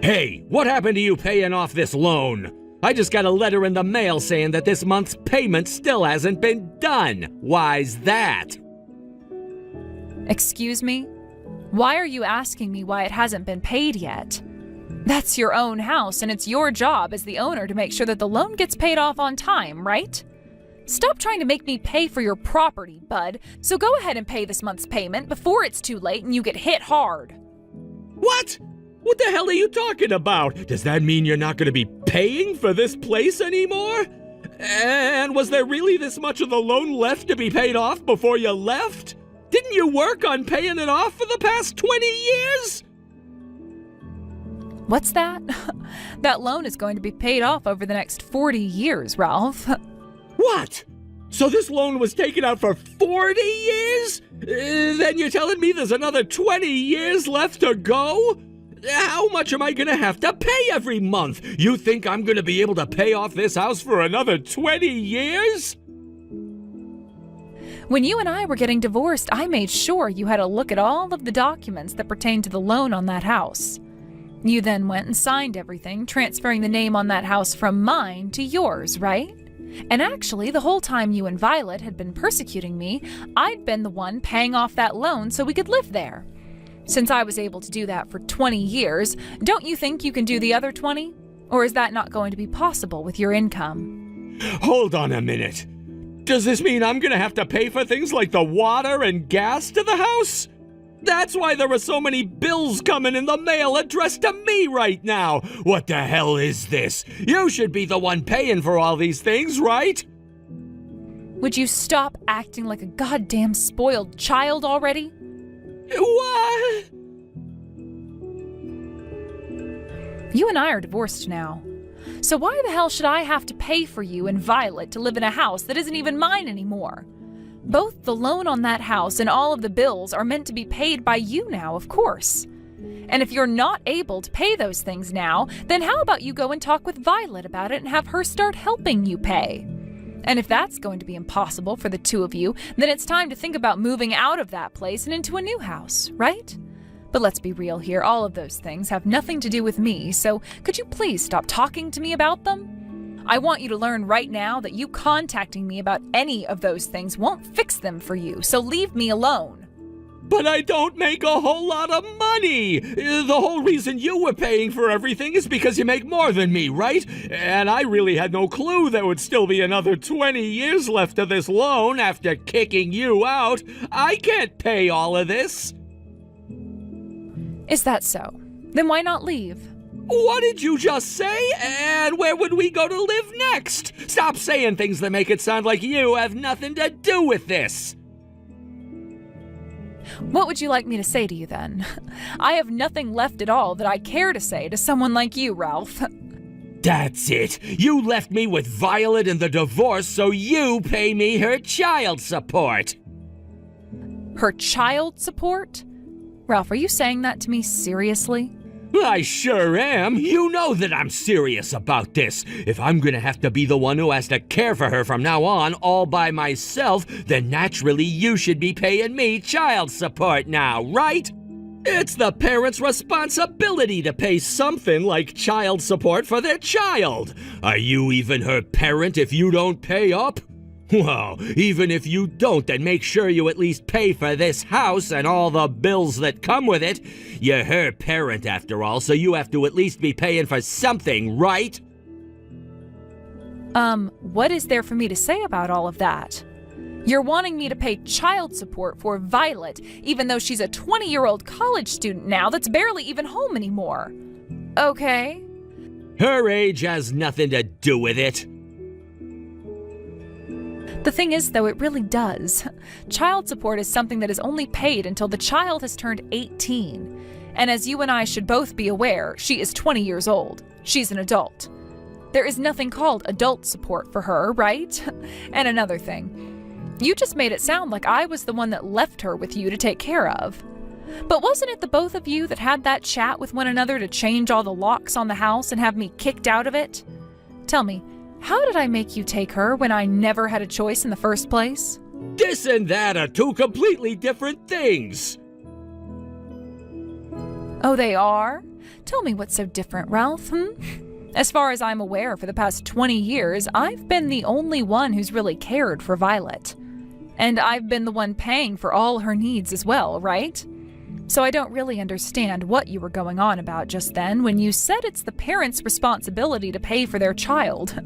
Hey, what happened to you paying off this loan? I just got a letter in the mail saying that this month's payment still hasn't been done. Why's that? Excuse me? Why are you asking me why it hasn't been paid yet? That's your own house, and it's your job as the owner to make sure that the loan gets paid off on time, right? Stop trying to make me pay for your property, bud. So go ahead and pay this month's payment before it's too late and you get hit hard. What? What the hell are you talking about? Does that mean you're not going to be paying for this place anymore? And was there really this much of the loan left to be paid off before you left? Didn't you work on paying it off for the past 20 years? What's that? That loan is going to be paid off over the next 40 years, Ralph. What? So this loan was taken out for 40 years? Then you're telling me there's another 20 years left to go? How much am I gonna have to pay every month? You think I'm gonna be able to pay off this house for another 20 years? When you and I were getting divorced, I made sure you had a look at all of the documents that pertain to the loan on that house. You then went and signed everything, transferring the name on that house from mine to yours, right? And actually, the whole time you and Violet had been persecuting me, I'd been the one paying off that loan so we could live there. Since I was able to do that for 20 years, don't you think you can do the other 20? Or is that not going to be possible with your income? Hold on a minute. Does this mean I'm gonna have to pay for things like the water and gas to the house? That's why there are so many bills coming in the mail addressed to me right now. What the hell is this? You should be the one paying for all these things, right? Would you stop acting like a goddamn spoiled child already? What? You and I are divorced now. So why the hell should I have to pay for you and Violet to live in a house that isn't even mine anymore? Both the loan on that house and all of the bills are meant to be paid by you now, of course. And if you're not able to pay those things now, then how about you go and talk with Violet about it and have her start helping you pay? And if that's going to be impossible for the two of you, then it's time to think about moving out of that place and into a new house, right? But let's be real here, all of those things have nothing to do with me, so could you please stop talking to me about them? I want you to learn right now that you contacting me about any of those things won't fix them for you, so leave me alone. But I don't make a whole lot of money. The whole reason you were paying for everything is because you make more than me, right? And I really had no clue there would still be another 20 years left of this loan after kicking you out. I can't pay all of this. Is that so? Then why not leave? What did you just say? And where would we go to live next? Stop saying things that make it sound like you have nothing to do with this. What would you like me to say to you then? I have nothing left at all that I care to say to someone like you, Ralph. That's it. You left me with Violet in the divorce, so you pay me her child support. Her child support? Ralph, are you saying that to me seriously? I sure am. You know that I'm serious about this. If I'm gonna have to be the one who has to care for her from now on all by myself, then naturally you should be paying me child support now, right? It's the parent's responsibility to pay something like child support for their child. Are you even her parent if you don't pay up? Well, even if you don't, then make sure you at least pay for this house and all the bills that come with it. You're her parent after all, so you have to at least be paying for something, right? What is there for me to say about all of that? You're wanting me to pay child support for Violet, even though she's a 20-year-old college student now that's barely even home anymore. Okay. Her age has nothing to do with it. The thing is, though, it really does. Child support is something that is only paid until the child has turned 18. And as you and I should both be aware, she is 20 years old. She's an adult. There is nothing called adult support for her, right? And another thing, you just made it sound like I was the one that left her with you to take care of. But wasn't it the both of you that had that chat with one another to change all the locks on the house and have me kicked out of it? Tell me, how did I make you take her when I never had a choice in the first place? This and that are two completely different things. Oh, they are? Tell me what's so different, Ralph, As far as I'm aware, for the past 20 years, I've been the only one who's really cared for Violet. And I've been the one paying for all her needs as well, right? So I don't really understand what you were going on about just then when you said it's the parents' responsibility to pay for their child.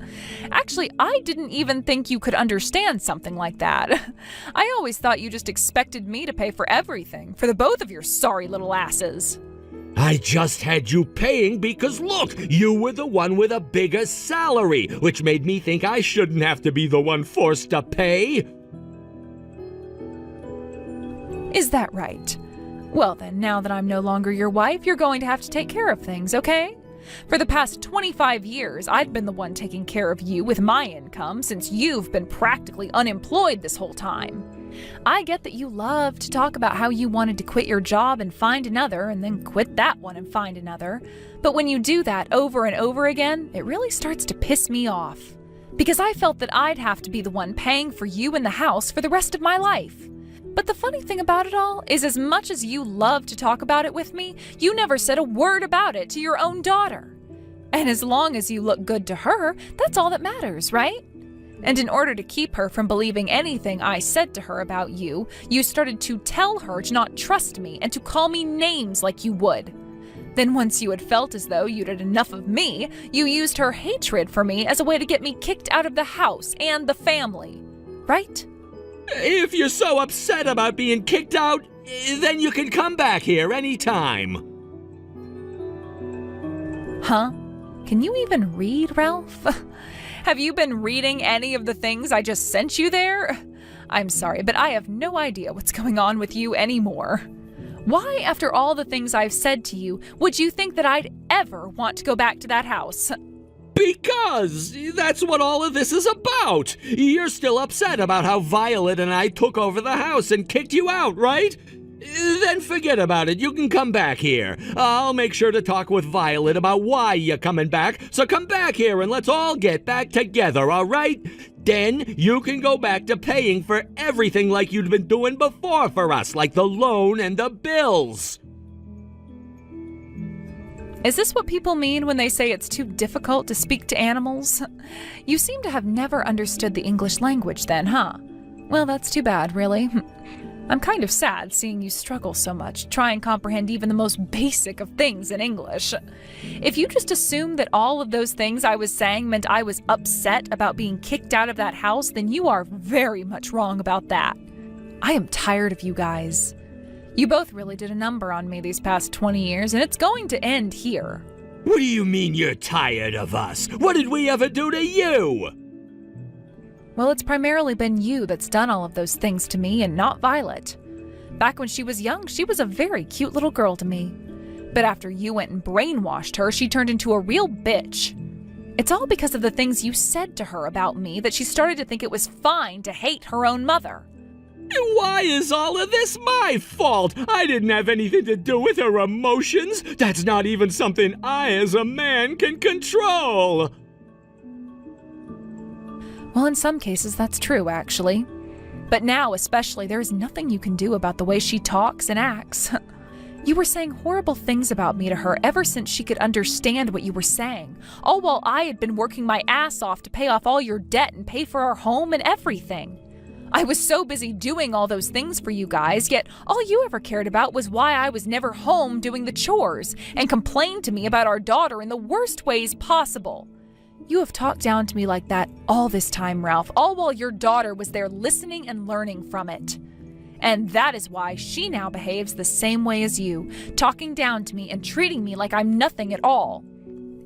Actually, I didn't even think you could understand something like that. I always thought you just expected me to pay for everything, for the both of your sorry little asses. I just had you paying because, look, you were the one with a bigger salary, which made me think I shouldn't have to be the one forced to pay. Is that right? Well then, now that I'm no longer your wife, you're going to have to take care of things, okay? For the past 25 years, I've been the one taking care of you with my income since you've been practically unemployed this whole time. I get that you love to talk about how you wanted to quit your job and find another, and then quit that one and find another. But when you do that over and over again, it really starts to piss me off. Because I felt that I'd have to be the one paying for you and the house for the rest of my life. But the funny thing about it all is as much as you love to talk about it with me, you never said a word about it to your own daughter. And as long as you look good to her, that's all that matters, right? And in order to keep her from believing anything I said to her about you, you started to tell her to not trust me and to call me names like you would. Then once you had felt as though you'd had enough of me, you used her hatred for me as a way to get me kicked out of the house and the family. Right? If you're so upset about being kicked out, then you can come back here anytime. Huh? Can you even read, Ralph? Have you been reading any of the things I just sent you there? I'm sorry, but I have no idea what's going on with you anymore. Why, after all the things I've said to you, would you think that I'd ever want to go back to that house? Because that's what all of this is about. You're still upset about how Violet and I took over the house and kicked you out, right? Then forget about it. You can come back here. I'll make sure to talk with Violet about why you're coming back. So come back here and let's all get back together, all right? Then you can go back to paying for everything like you'd been doing before for us, like the loan and the bills. Is this what people mean when they say it's too difficult to speak to animals? You seem to have never understood the English language then, huh? Well, that's too bad, really. I'm kind of sad seeing you struggle so much, try and comprehend even the most basic of things in English. If you just assumed that all of those things I was saying meant I was upset about being kicked out of that house, then you are very much wrong about that. I am tired of you guys. You both really did a number on me these past 20 years, and it's going to end here. What do you mean you're tired of us? What did we ever do to you? Well, it's primarily been you that's done all of those things to me and not Violet. Back when she was young, she was a very cute little girl to me. But after you went and brainwashed her, she turned into a real bitch. It's all because of the things you said to her about me that she started to think it was fine to hate her own mother. Why is all of this my fault? I didn't have anything to do with her emotions. That's not even something I, as a man, can control. Well, in some cases, that's true, actually. But now, especially, there's nothing you can do about the way she talks and acts. You were saying horrible things about me to her ever since she could understand what you were saying, all while I had been working my ass off to pay off all your debt and pay for our home and everything. I was so busy doing all those things for you guys, yet all you ever cared about was why I was never home doing the chores, and complained to me about our daughter in the worst ways possible. You have talked down to me like that all this time, Ralph, all while your daughter was there listening and learning from it. And that is why she now behaves the same way as you, talking down to me and treating me like I'm nothing at all.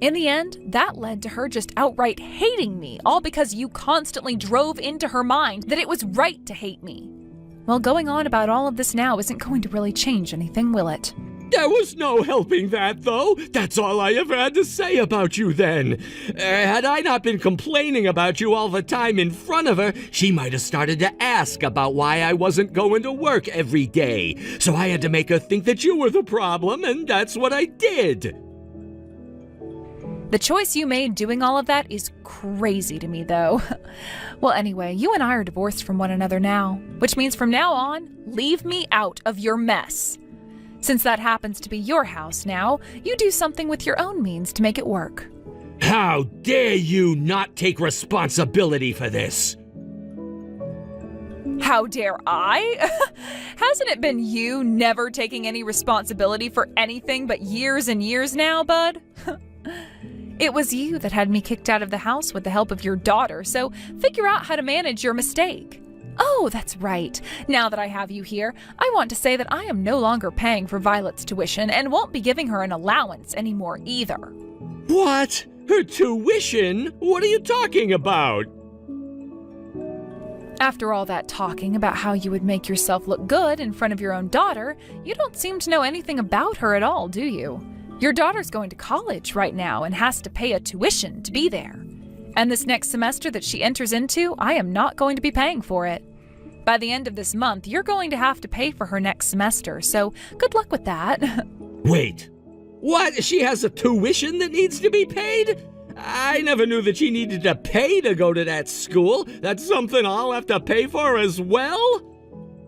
In the end, that led to her just outright hating me, all because you constantly drove into her mind that it was right to hate me. Well, going on about all of this now isn't going to really change anything, will it? There was no helping that, though. That's all I ever had to say about you then. Had I not been complaining about you all the time in front of her, she might have started to ask about why I wasn't going to work every day. So I had to make her think that you were the problem, and that's what I did. The choice you made doing all of that is crazy to me, though. Well, anyway, you and I are divorced from one another now, which means from now on, leave me out of your mess. Since that happens to be your house now, you do something with your own means to make it work. How dare you not take responsibility for this? How dare I? Hasn't it been you never taking any responsibility for anything but years and years now, bud? It was you that had me kicked out of the house with the help of your daughter, so figure out how to manage your mistake. Oh, that's right. Now that I have you here, I want to say that I am no longer paying for Violet's tuition and won't be giving her an allowance anymore either. What? Her tuition? What are you talking about? After all that talking about how you would make yourself look good in front of your own daughter, you don't seem to know anything about her at all, do you? Your daughter's going to college right now and has to pay a tuition to be there. And this next semester that she enters into, I am not going to be paying for it. By the end of this month, you're going to have to pay for her next semester, so good luck with that. Wait, what? She has a tuition that needs to be paid? I never knew that she needed to pay to go to that school. That's something I'll have to pay for as well?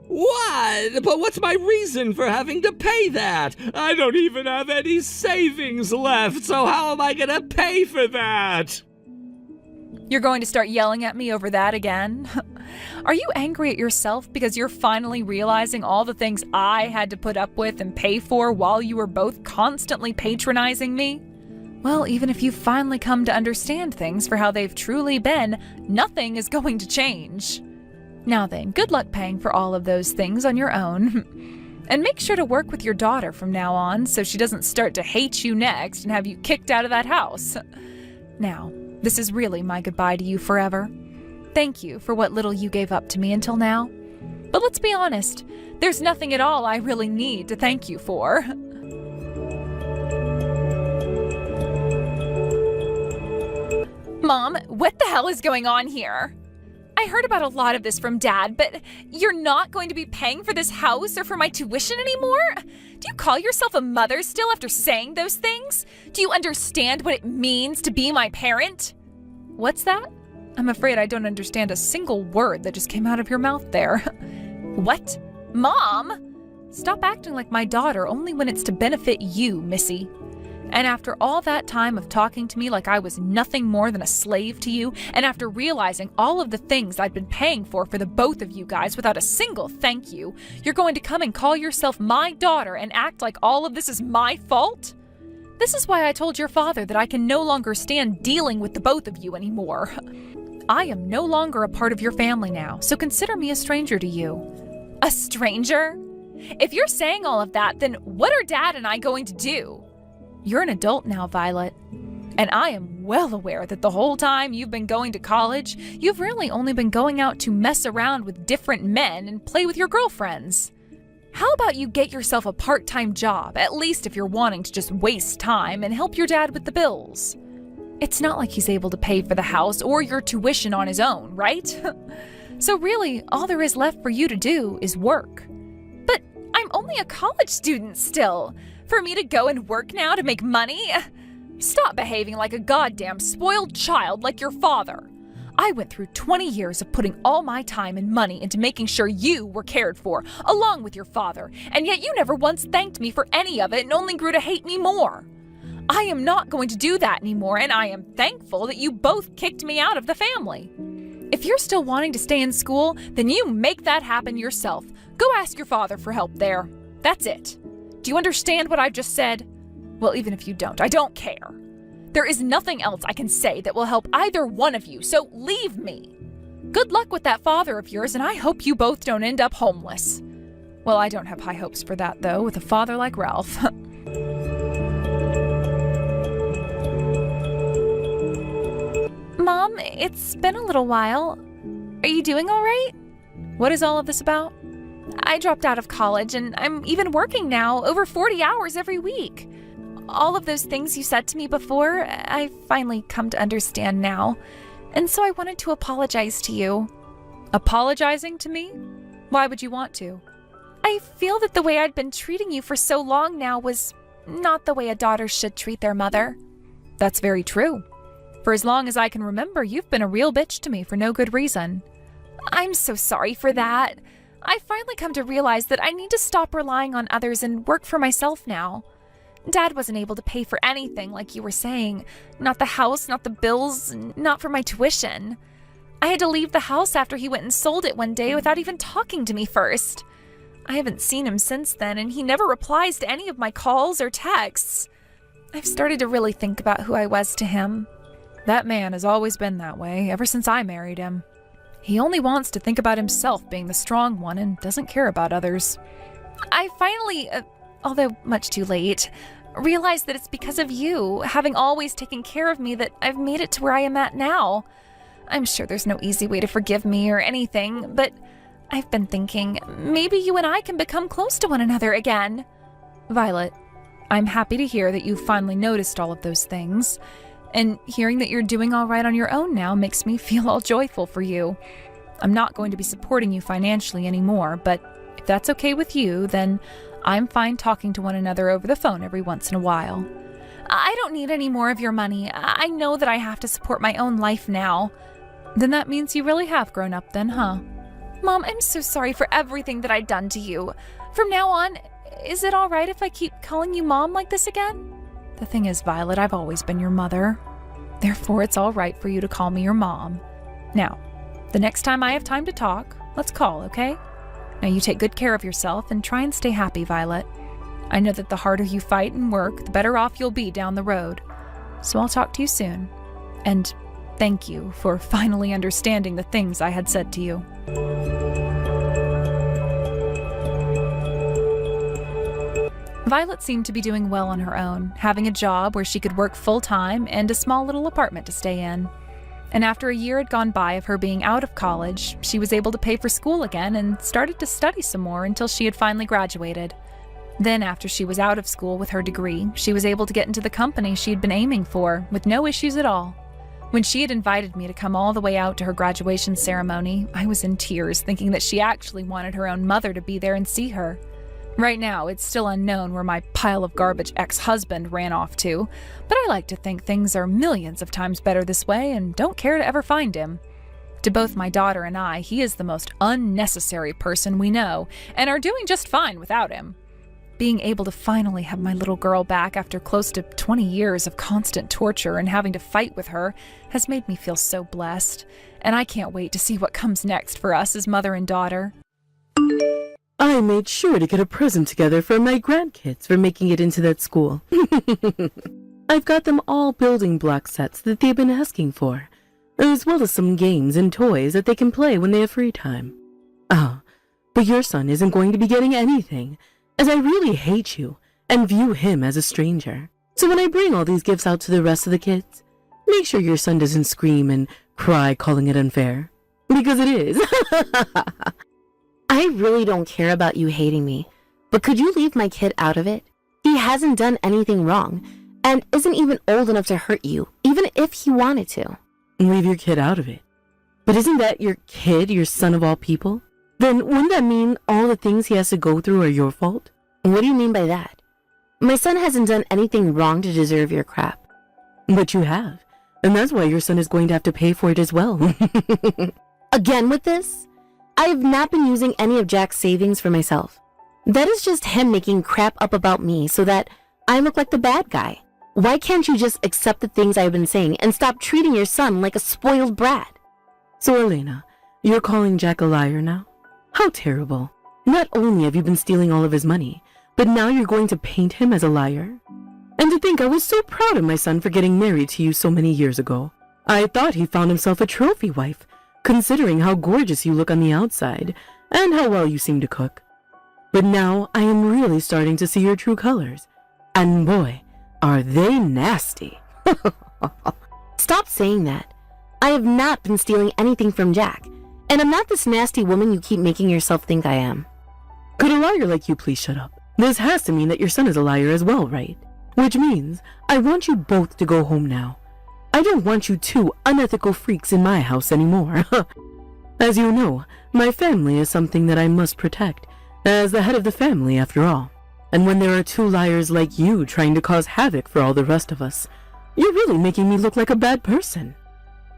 What? But what's my reason for having to pay that? I don't even have any savings left, so how am I gonna pay for that? You're going to start yelling at me over that again? Are you angry at yourself because you're finally realizing all the things I had to put up with and pay for while you were both constantly patronizing me? Well, even if you finally come to understand things for how they've truly been, nothing is going to change. Now then, good luck paying for all of those things on your own. And make sure to work with your daughter from now on so she doesn't start to hate you next and have you kicked out of that house. Now, this is really my goodbye to you forever. Thank you for what little you gave up to me until now. But let's be honest, there's nothing at all I really need to thank you for. Mom, what the hell is going on here? I heard about a lot of this from Dad, but you're not going to be paying for this house or for my tuition anymore? Do you call yourself a mother still after saying those things? Do you understand what it means to be my parent? What's that? I'm afraid I don't understand a single word that just came out of your mouth there. What? Mom? Stop acting like my daughter only when it's to benefit you, Missy. And after all that time of talking to me like I was nothing more than a slave to you, and after realizing all of the things I'd been paying for the both of you guys without a single thank you, you're going to come and call yourself my daughter and act like all of this is my fault? This is why I told your father that I can no longer stand dealing with the both of you anymore. I am no longer a part of your family now, so consider me a stranger to you. A stranger? If you're saying all of that, then what are Dad and I going to do? You're an adult now, Violet. And I am well aware that the whole time you've been going to college, you've really only been going out to mess around with different men and play with your girlfriends. How about you get yourself a part-time job, at least if you're wanting to just waste time and help your dad with the bills? It's not like he's able to pay for the house or your tuition on his own, right? So really, all there is left for you to do is work. But I'm only a college student still. For me to go and work now to make money? Stop behaving like a goddamn spoiled child like your father. I went through 20 years of putting all my time and money into making sure you were cared for, along with your father, and yet you never once thanked me for any of it and only grew to hate me more. I am not going to do that anymore, and I am thankful that you both kicked me out of the family. If you're still wanting to stay in school, then you make that happen yourself. Go ask your father for help there. That's it. Do you understand what I've just said? Well, even if you don't, I don't care. There is nothing else I can say that will help either one of you, so leave me. Good luck with that father of yours, and I hope you both don't end up homeless. Well, I don't have high hopes for that, though, with a father like Ralph. Mom, it's been a little while. Are you doing all right? What is all of this about? I dropped out of college, and I'm even working now, over 40 hours every week. All of those things you said to me before, I finally come to understand now. And so I wanted to apologize to you. Apologizing to me? Why would you want to? I feel that the way I'd been treating you for so long now was not the way a daughter should treat their mother. That's very true. For as long as I can remember, you've been a real bitch to me for no good reason. I'm so sorry for that. I finally come to realize that I need to stop relying on others and work for myself now. Dad wasn't able to pay for anything, like you were saying. Not the house, not the bills, not for my tuition. I had to leave the house after he went and sold it one day without even talking to me first. I haven't seen him since then, and he never replies to any of my calls or texts. I've started to really think about who I was to him. That man has always been that way, ever since I married him. He only wants to think about himself being the strong one and doesn't care about others. I finally, although much too late, realized that it's because of you, having always taken care of me, that I've made it to where I am at now. I'm sure there's no easy way to forgive me or anything, but I've been thinking maybe you and I can become close to one another again. Violet, I'm happy to hear that you finally noticed all of those things, and hearing that you're doing all right on your own now makes me feel all joyful for you. I'm not going to be supporting you financially anymore, but if that's okay with you, then I'm fine talking to one another over the phone every once in a while. I don't need any more of your money. I know that I have to support my own life now. Then that means you really have grown up then, huh? Mom, I'm so sorry for everything that I've done to you. From now on, is it all right if I keep calling you Mom like this again? The thing is, Violet, I've always been your mother. Therefore, it's all right for you to call me your mom. Now, the next time I have time to talk, let's call, okay? Now you take good care of yourself and try and stay happy, Violet. I know that the harder you fight and work, the better off you'll be down the road. So I'll talk to you soon. And thank you for finally understanding the things I had said to you. Violet seemed to be doing well on her own, having a job where she could work full-time and a small little apartment to stay in. And after a year had gone by of her being out of college, she was able to pay for school again and started to study some more until she had finally graduated. Then, after she was out of school with her degree, she was able to get into the company she had been aiming for, with no issues at all. When she had invited me to come all the way out to her graduation ceremony, I was in tears, thinking that she actually wanted her own mother to be there and see her. Right now, it's still unknown where my pile of garbage ex-husband ran off to, but I like to think things are millions of times better this way and don't care to ever find him. To both my daughter and I, he is the most unnecessary person we know, and are doing just fine without him. Being able to finally have my little girl back after close to 20 years of constant torture and having to fight with her has made me feel so blessed, and I can't wait to see what comes next for us as mother and daughter. I made sure to get a present together for my grandkids for making it into that school. I've got them all building block sets that they've been asking for, as well as some games and toys that they can play when they have free time. But your son isn't going to be getting anything, as I really hate you and view him as a stranger. So when I bring all these gifts out to the rest of the kids, make sure your son doesn't scream and cry calling it unfair. Because it is. I really don't care about you hating me, but could you leave my kid out of it? He hasn't done anything wrong, and isn't even old enough to hurt you, even if he wanted to. Leave your kid out of it. But isn't that your kid, your son of all people? Then wouldn't that mean all the things he has to go through are your fault? What do you mean by that? My son hasn't done anything wrong to deserve your crap. But you have, and that's why your son is going to have to pay for it as well. Again with this? I have not been using any of Jack's savings for myself. That is just him making crap up about me so that I look like the bad guy. Why can't you just accept the things I've been saying and stop treating your son like a spoiled brat? So, Elena, you're calling Jack a liar now? How terrible. Not only have you been stealing all of his money, but now you're going to paint him as a liar? And to think I was so proud of my son for getting married to you so many years ago. I thought he found himself a trophy wife, considering how gorgeous you look on the outside, and how well you seem to cook. But now I am really starting to see your true colors. And boy, are they nasty. Stop saying that. I have not been stealing anything from Jack, and I'm not this nasty woman you keep making yourself think I am. Could a liar like you please shut up? This has to mean that your son is a liar as well, right? Which means I want you both to go home now. I don't want you two unethical freaks in my house anymore. As you know, my family is something that I must protect, as the head of the family after all. And when there are two liars like you trying to cause havoc for all the rest of us, you're really making me look like a bad person.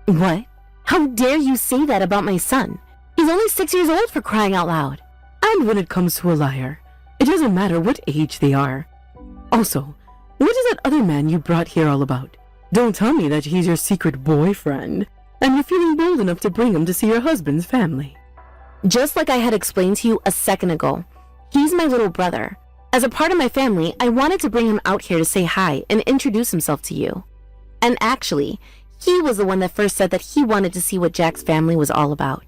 What? How dare you say that about my son? He's only 6 years old, for crying out loud. And when it comes to a liar, it doesn't matter what age they are. Also, what is that other man you brought here all about? Don't tell me that he's your secret boyfriend, and you're feeling bold enough to bring him to see your husband's family. Just like I had explained to you a second ago, he's my little brother. As a part of my family, I wanted to bring him out here to say hi and introduce himself to you. And actually, he was the one that first said that he wanted to see what Jack's family was all about.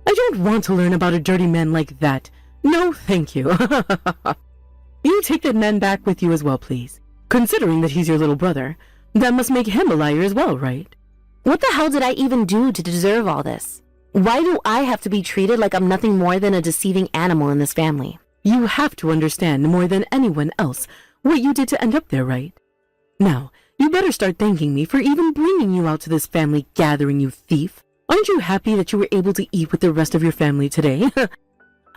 I don't want to learn about a dirty man like that. No, thank you. You take that man back with you as well, please. Considering that he's your little brother, that must make him a liar as well, right? What the hell did I even do to deserve all this? Why do I have to be treated like I'm nothing more than a deceiving animal in this family? You have to understand more than anyone else what you did to end up there, right? Now, you better start thanking me for even bringing you out to this family gathering, you thief. Aren't you happy that you were able to eat with the rest of your family today?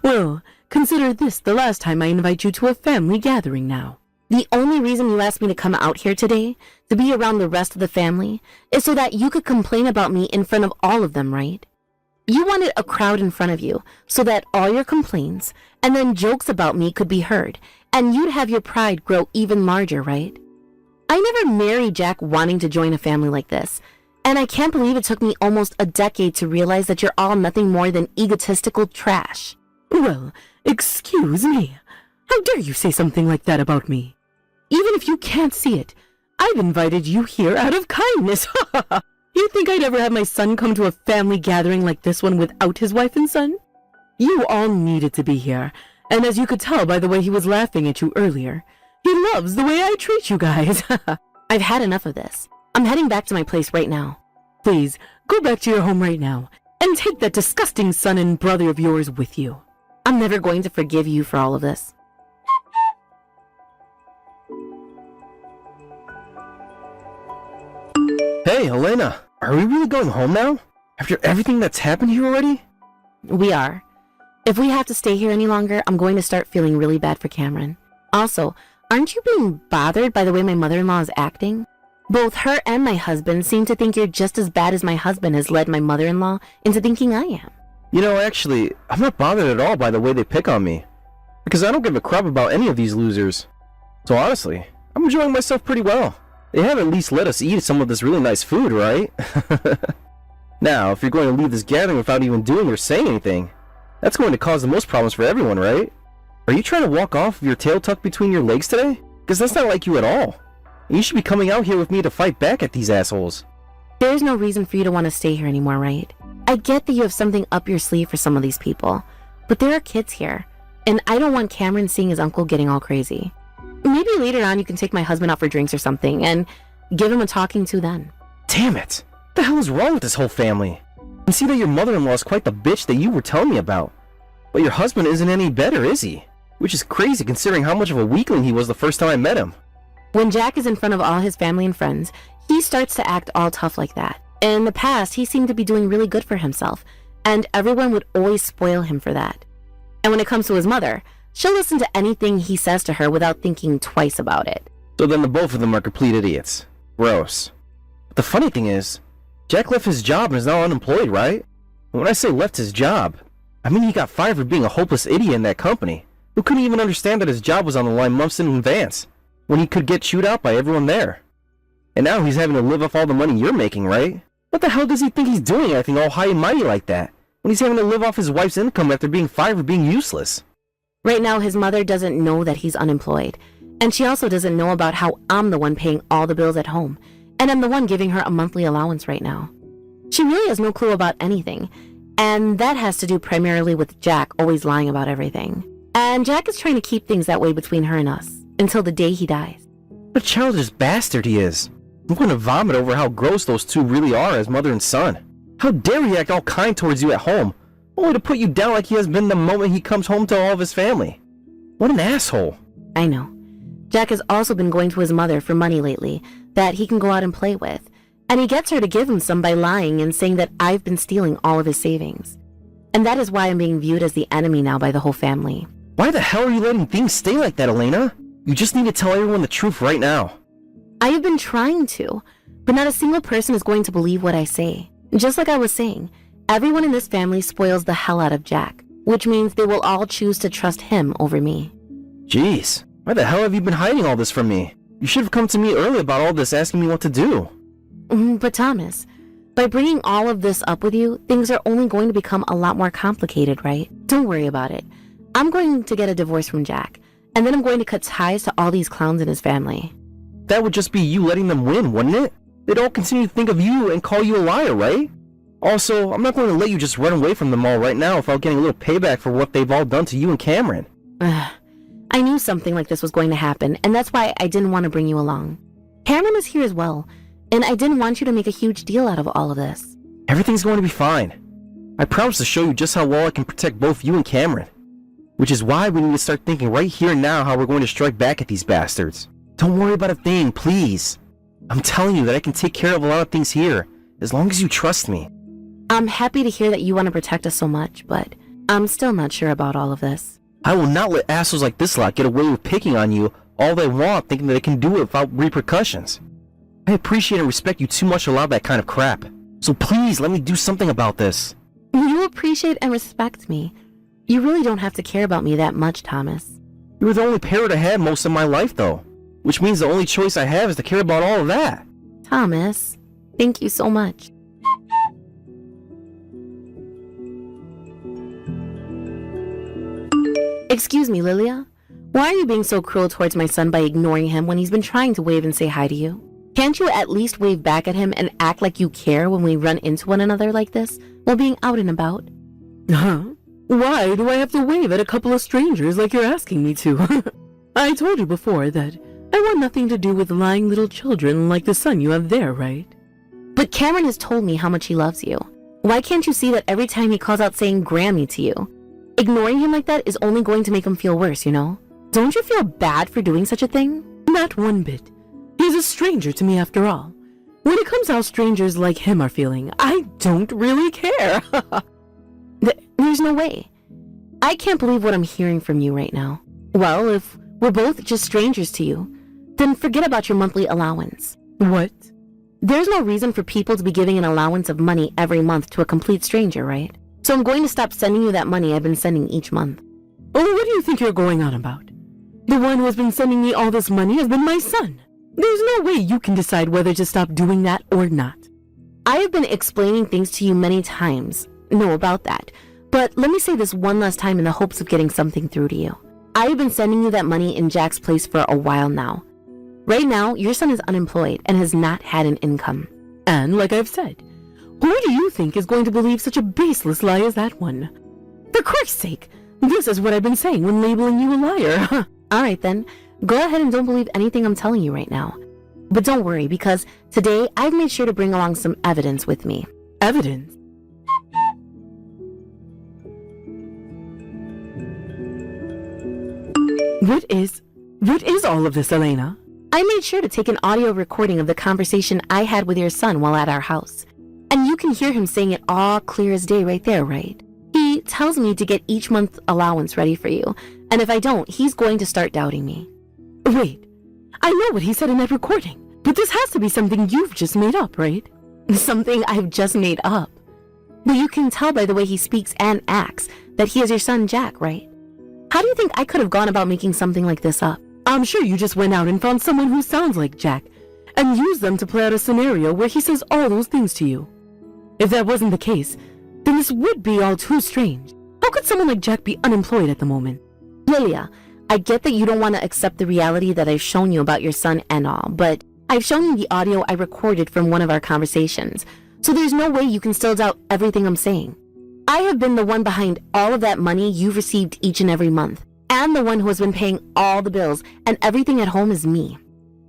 Well, consider this the last time I invite you to a family gathering now. The only reason you asked me to come out here today, to be around the rest of the family, is so that you could complain about me in front of all of them, right? You wanted a crowd in front of you so that all your complaints and then jokes about me could be heard, and you'd have your pride grow even larger, right? I never married Jack wanting to join a family like this, and I can't believe it took me almost a decade to realize that you're all nothing more than egotistical trash. Well, excuse me. How dare you say something like that about me? Even if you can't see it, I've invited you here out of kindness. You think I'd ever have my son come to a family gathering like this one without his wife and son? You all needed to be here, and as you could tell by the way he was laughing at you earlier, he loves the way I treat you guys. I've had enough of this. I'm heading back to my place right now. Please, go back to your home right now, and take that disgusting son and brother of yours with you. I'm never going to forgive you for all of this. Hey, Elena, are we really going home now? After everything that's happened here already? We are. If we have to stay here any longer, I'm going to start feeling really bad for Cameron. Also, aren't you being bothered by the way my mother-in-law is acting? Both her and my husband seem to think you're just as bad as my husband has led my mother-in-law into thinking I am. You know, actually, I'm not bothered at all by the way they pick on me. Because I don't give a crap about any of these losers. So honestly, I'm enjoying myself pretty well. They have at least let us eat some of this really nice food, right? Now, if you're going to leave this gathering without even doing or saying anything, that's going to cause the most problems for everyone, right? Are you trying to walk off with your tail tucked between your legs today? Because that's not like you at all. You should be coming out here with me to fight back at these assholes. There's no reason for you to want to stay here anymore, right? I get that you have something up your sleeve for some of these people, but there are kids here, and I don't want Cameron seeing his uncle getting all crazy. Maybe later on you can take my husband out for drinks or something, and give him a talking to then. Damn it! What the hell is wrong with this whole family? And see that your mother-in-law is quite the bitch that you were telling me about. But your husband isn't any better, is he? Which is crazy considering how much of a weakling he was the first time I met him. When Jack is in front of all his family and friends, he starts to act all tough like that. In the past, he seemed to be doing really good for himself, and everyone would always spoil him for that. And when it comes to his mother, she'll listen to anything he says to her without thinking twice about it. So then the both of them are complete idiots. Gross. But the funny thing is, Jack left his job and is now unemployed, right? And when I say left his job, I mean he got fired for being a hopeless idiot in that company, who couldn't even understand that his job was on the line months in advance, when he could get chewed out by everyone there. And now he's having to live off all the money you're making, right? What the hell does he think he's doing acting all high and mighty like that, when he's having to live off his wife's income after being fired for being useless? Right now, his mother doesn't know that he's unemployed, and she also doesn't know about how I'm the one paying all the bills at home, and I'm the one giving her a monthly allowance right now. She really has no clue about anything, and that has to do primarily with Jack always lying about everything. And Jack is trying to keep things that way between her and us, until the day he dies. What a childish bastard he is. I'm going to vomit over how gross those two really are as mother and son. How dare he act all kind towards you at home, only to put you down like he has been the moment he comes home to all of his family. What an asshole. I know. Jack has also been going to his mother for money lately that he can go out and play with, and he gets her to give him some by lying and saying that I've been stealing all of his savings. And that is why I'm being viewed as the enemy now by the whole family. Why the hell are you letting things stay like that, Elena? You just need to tell everyone the truth right now. I have been trying to, but not a single person is going to believe what I say. Just like I was saying, everyone in this family spoils the hell out of Jack. which means they will all choose to trust him over me. Jeez, why the hell have you been hiding all this from me? You should have come to me early about all this, asking me what to do. But Thomas, by bringing all of this up with you, things are only going to become a lot more complicated, right? Don't worry about it. I'm going to get a divorce from Jack, and then I'm going to cut ties to all these clowns in his family. That would just be you letting them win, wouldn't it? They'd all continue to think of you and call you a liar, right? Also, I'm not going to let you just run away from them all right now without getting a little payback for what they've all done to you and Cameron. I knew something like this was going to happen, and that's why I didn't want to bring you along. Cameron is here as well, and I didn't want you to make a huge deal out of all of this. Everything's going to be fine. I promise to show you just how well I can protect both you and Cameron. Which is why we need to start thinking right here and now how we're going to strike back at these bastards. Don't worry about a thing, please. I'm telling you that I can take care of a lot of things here, as long as you trust me. I'm happy to hear that you want to protect us so much, but I'm still not sure about all of this. I will not let assholes like this lot get away with picking on you all they want, thinking that they can do it without repercussions. I appreciate and respect you too much to allow that kind of crap. So please, let me do something about this. You appreciate and respect me. You really don't have to care about me that much, Thomas. You were the only parent I had most of my life, though. Which means the only choice I have is to care about all of that. Thomas, thank you so much. Excuse me, Lilia. Why are you being so cruel towards my son by ignoring him when he's been trying to wave and say hi to you? Can't you at least wave back at him and act like you care when we run into one another like this while being out and about? Huh? Why do I have to wave at a couple of strangers like you're asking me to? I told you before that I want nothing to do with lying little children like the son you have there, right? But Cameron has told me how much he loves you. Why can't you see that every time he calls out saying Grammy to you? Ignoring him like that is only going to make him feel worse, you know? Don't you feel bad for doing such a thing? Not one bit. He's a stranger to me after all. When it comes to how strangers like him are feeling, I don't really care. There's no way. I can't believe what I'm hearing from you right now. Well, if we're both just strangers to you, then forget about your monthly allowance. What? There's no reason for people to be giving an allowance of money every month to a complete stranger, right? So I'm going to stop sending you that money I've been sending each month. Oh, what do you think you're going on about? The one who has been sending me all this money has been my son. There's no way you can decide whether to stop doing that or not. I have been explaining things to you many times. No, about that. But let me say this one last time in the hopes of getting something through to you. I have been sending you that money in Jack's place for a while now. Right now, your son is unemployed and has not had an income. And like I've said, who do you think is going to believe such a baseless lie as that one? For Christ's sake, this is what I've been saying when labeling you a liar. Alright then, go ahead and don't believe anything I'm telling you right now. But don't worry, because today I've made sure to bring along some evidence with me. Evidence? What is all of this, Elena? I made sure to take an audio recording of the conversation I had with your son while at our house. And you can hear him saying it all clear as day right there, right? He tells me to get each month's allowance ready for you, and if I don't, he's going to start doubting me. Wait, I know what he said in that recording, but this has to be something you've just made up, right? Something I've just made up. But you can tell by the way he speaks and acts that he is your son Jack, right? How do you think I could have gone about making something like this up? I'm sure you just went out and found someone who sounds like Jack and used them to play out a scenario where he says all those things to you. If that wasn't the case, then this would be all too strange. How could someone like Jack be unemployed at the moment? Lilia, I get that you don't want to accept the reality that I've shown you about your son and all, but I've shown you the audio I recorded from one of our conversations, so there's no way you can still doubt everything I'm saying. I have been the one behind all of that money you've received each and every month, and the one who has been paying all the bills, and everything at home is me.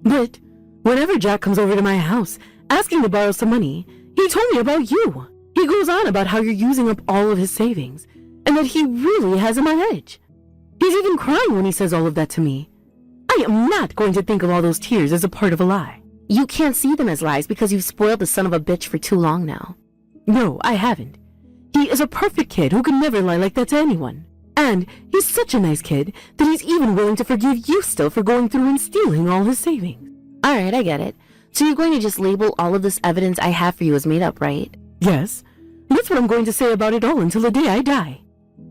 But whenever Jack comes over to my house asking to borrow some money, he told me about you. He goes on about how you're using up all of his savings, and that he really has him on edge. He's even crying when he says all of that to me. I am not going to think of all those tears as a part of a lie. You can't see them as lies because you've spoiled the son of a bitch for too long now. No, I haven't. He is a perfect kid who could never lie like that to anyone. And he's such a nice kid that he's even willing to forgive you still for going through and stealing all his savings. Alright, I get it. So you're going to just label all of this evidence I have for you as made up, right? Yes. That's what I'm going to say about it all until the day I die.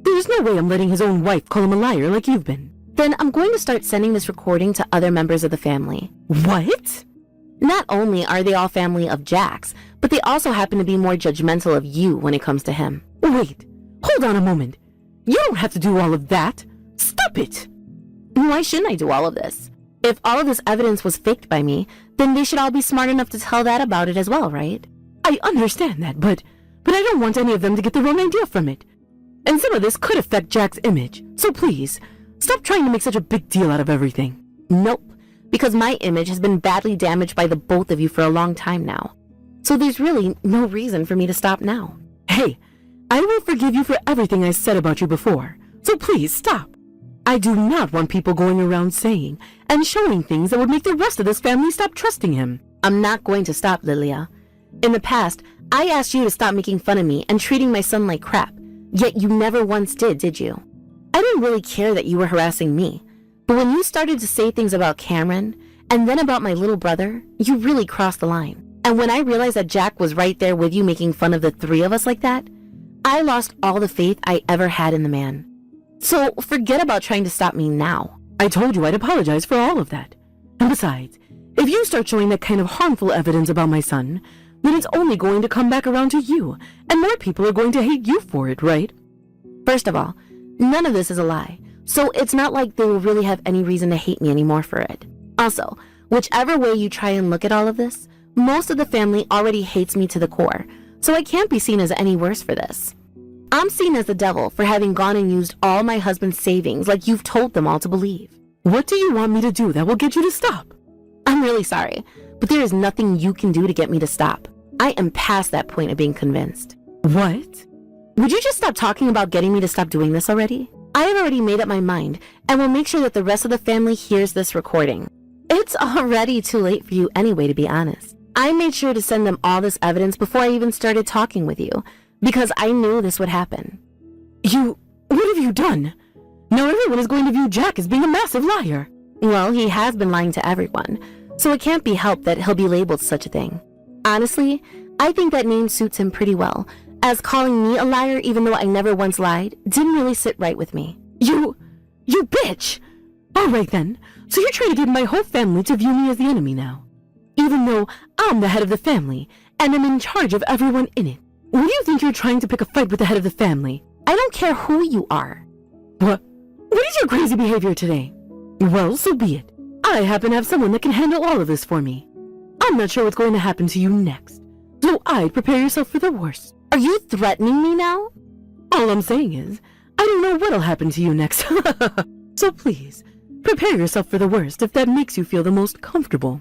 There's no way I'm letting his own wife call him a liar like you've been. Then I'm going to start sending this recording to other members of the family. What? Not only are they all family of Jack's, but they also happen to be more judgmental of you when it comes to him. Wait, hold on a moment. You don't have to do all of that. Stop it! Why shouldn't I do all of this? If all of this evidence was faked by me, then they should all be smart enough to tell that about it as well, right? I understand that, but I don't want any of them to get the wrong idea from it. And some of this could affect Jack's image. So please, stop trying to make such a big deal out of everything. Nope, because my image has been badly damaged by the both of you for a long time now. So there's really no reason for me to stop now. Hey, I will forgive you for everything I said about you before. So please, stop. I do not want people going around saying and showing things that would make the rest of this family stop trusting him. I'm not going to stop, Lilia. In the past, I asked you to stop making fun of me and treating my son like crap, yet you never once did you? I didn't really care that you were harassing me, but when you started to say things about Cameron, and then about my little brother, you really crossed the line. And when I realized that Jack was right there with you making fun of the three of us like that, I lost all the faith I ever had in the man. So forget about trying to stop me now. I told you I'd apologize for all of that. And besides, if you start showing that kind of harmful evidence about my son, then it's only going to come back around to you, and more people are going to hate you for it, right? First of all, none of this is a lie, so it's not like they will really have any reason to hate me anymore for it. Also, whichever way you try and look at all of this, most of the family already hates me to the core, so I can't be seen as any worse for this. I'm seen as the devil for having gone and used all my husband's savings like you've told them all to believe. What do you want me to do that will get you to stop? I'm really sorry, but there is nothing you can do to get me to stop. I am past that point of being convinced. What? Would you just stop talking about getting me to stop doing this already? I have already made up my mind and will make sure that the rest of the family hears this recording. It's already too late for you anyway, to be honest. I made sure to send them all this evidence before I even started talking with you, because I knew this would happen. What have you done? Now everyone is going to view Jack as being a massive liar. Well, he has been lying to everyone, so it can't be helped that he'll be labeled such a thing. Honestly, I think that name suits him pretty well, as calling me a liar even though I never once lied didn't really sit right with me. You bitch! Alright then, so you're trying to get my whole family to view me as the enemy now. Even though I'm the head of the family, and am in charge of everyone in it. What do you think you're trying to pick a fight with the head of the family? I don't care who you are. What is your crazy behavior today? Well, so be it. I happen to have someone that can handle all of this for me. I'm not sure what's going to happen to you next, so I'd prepare yourself for the worst. Are you threatening me now? All I'm saying is, I don't know what'll happen to you next. So please, prepare yourself for the worst if that makes you feel the most comfortable.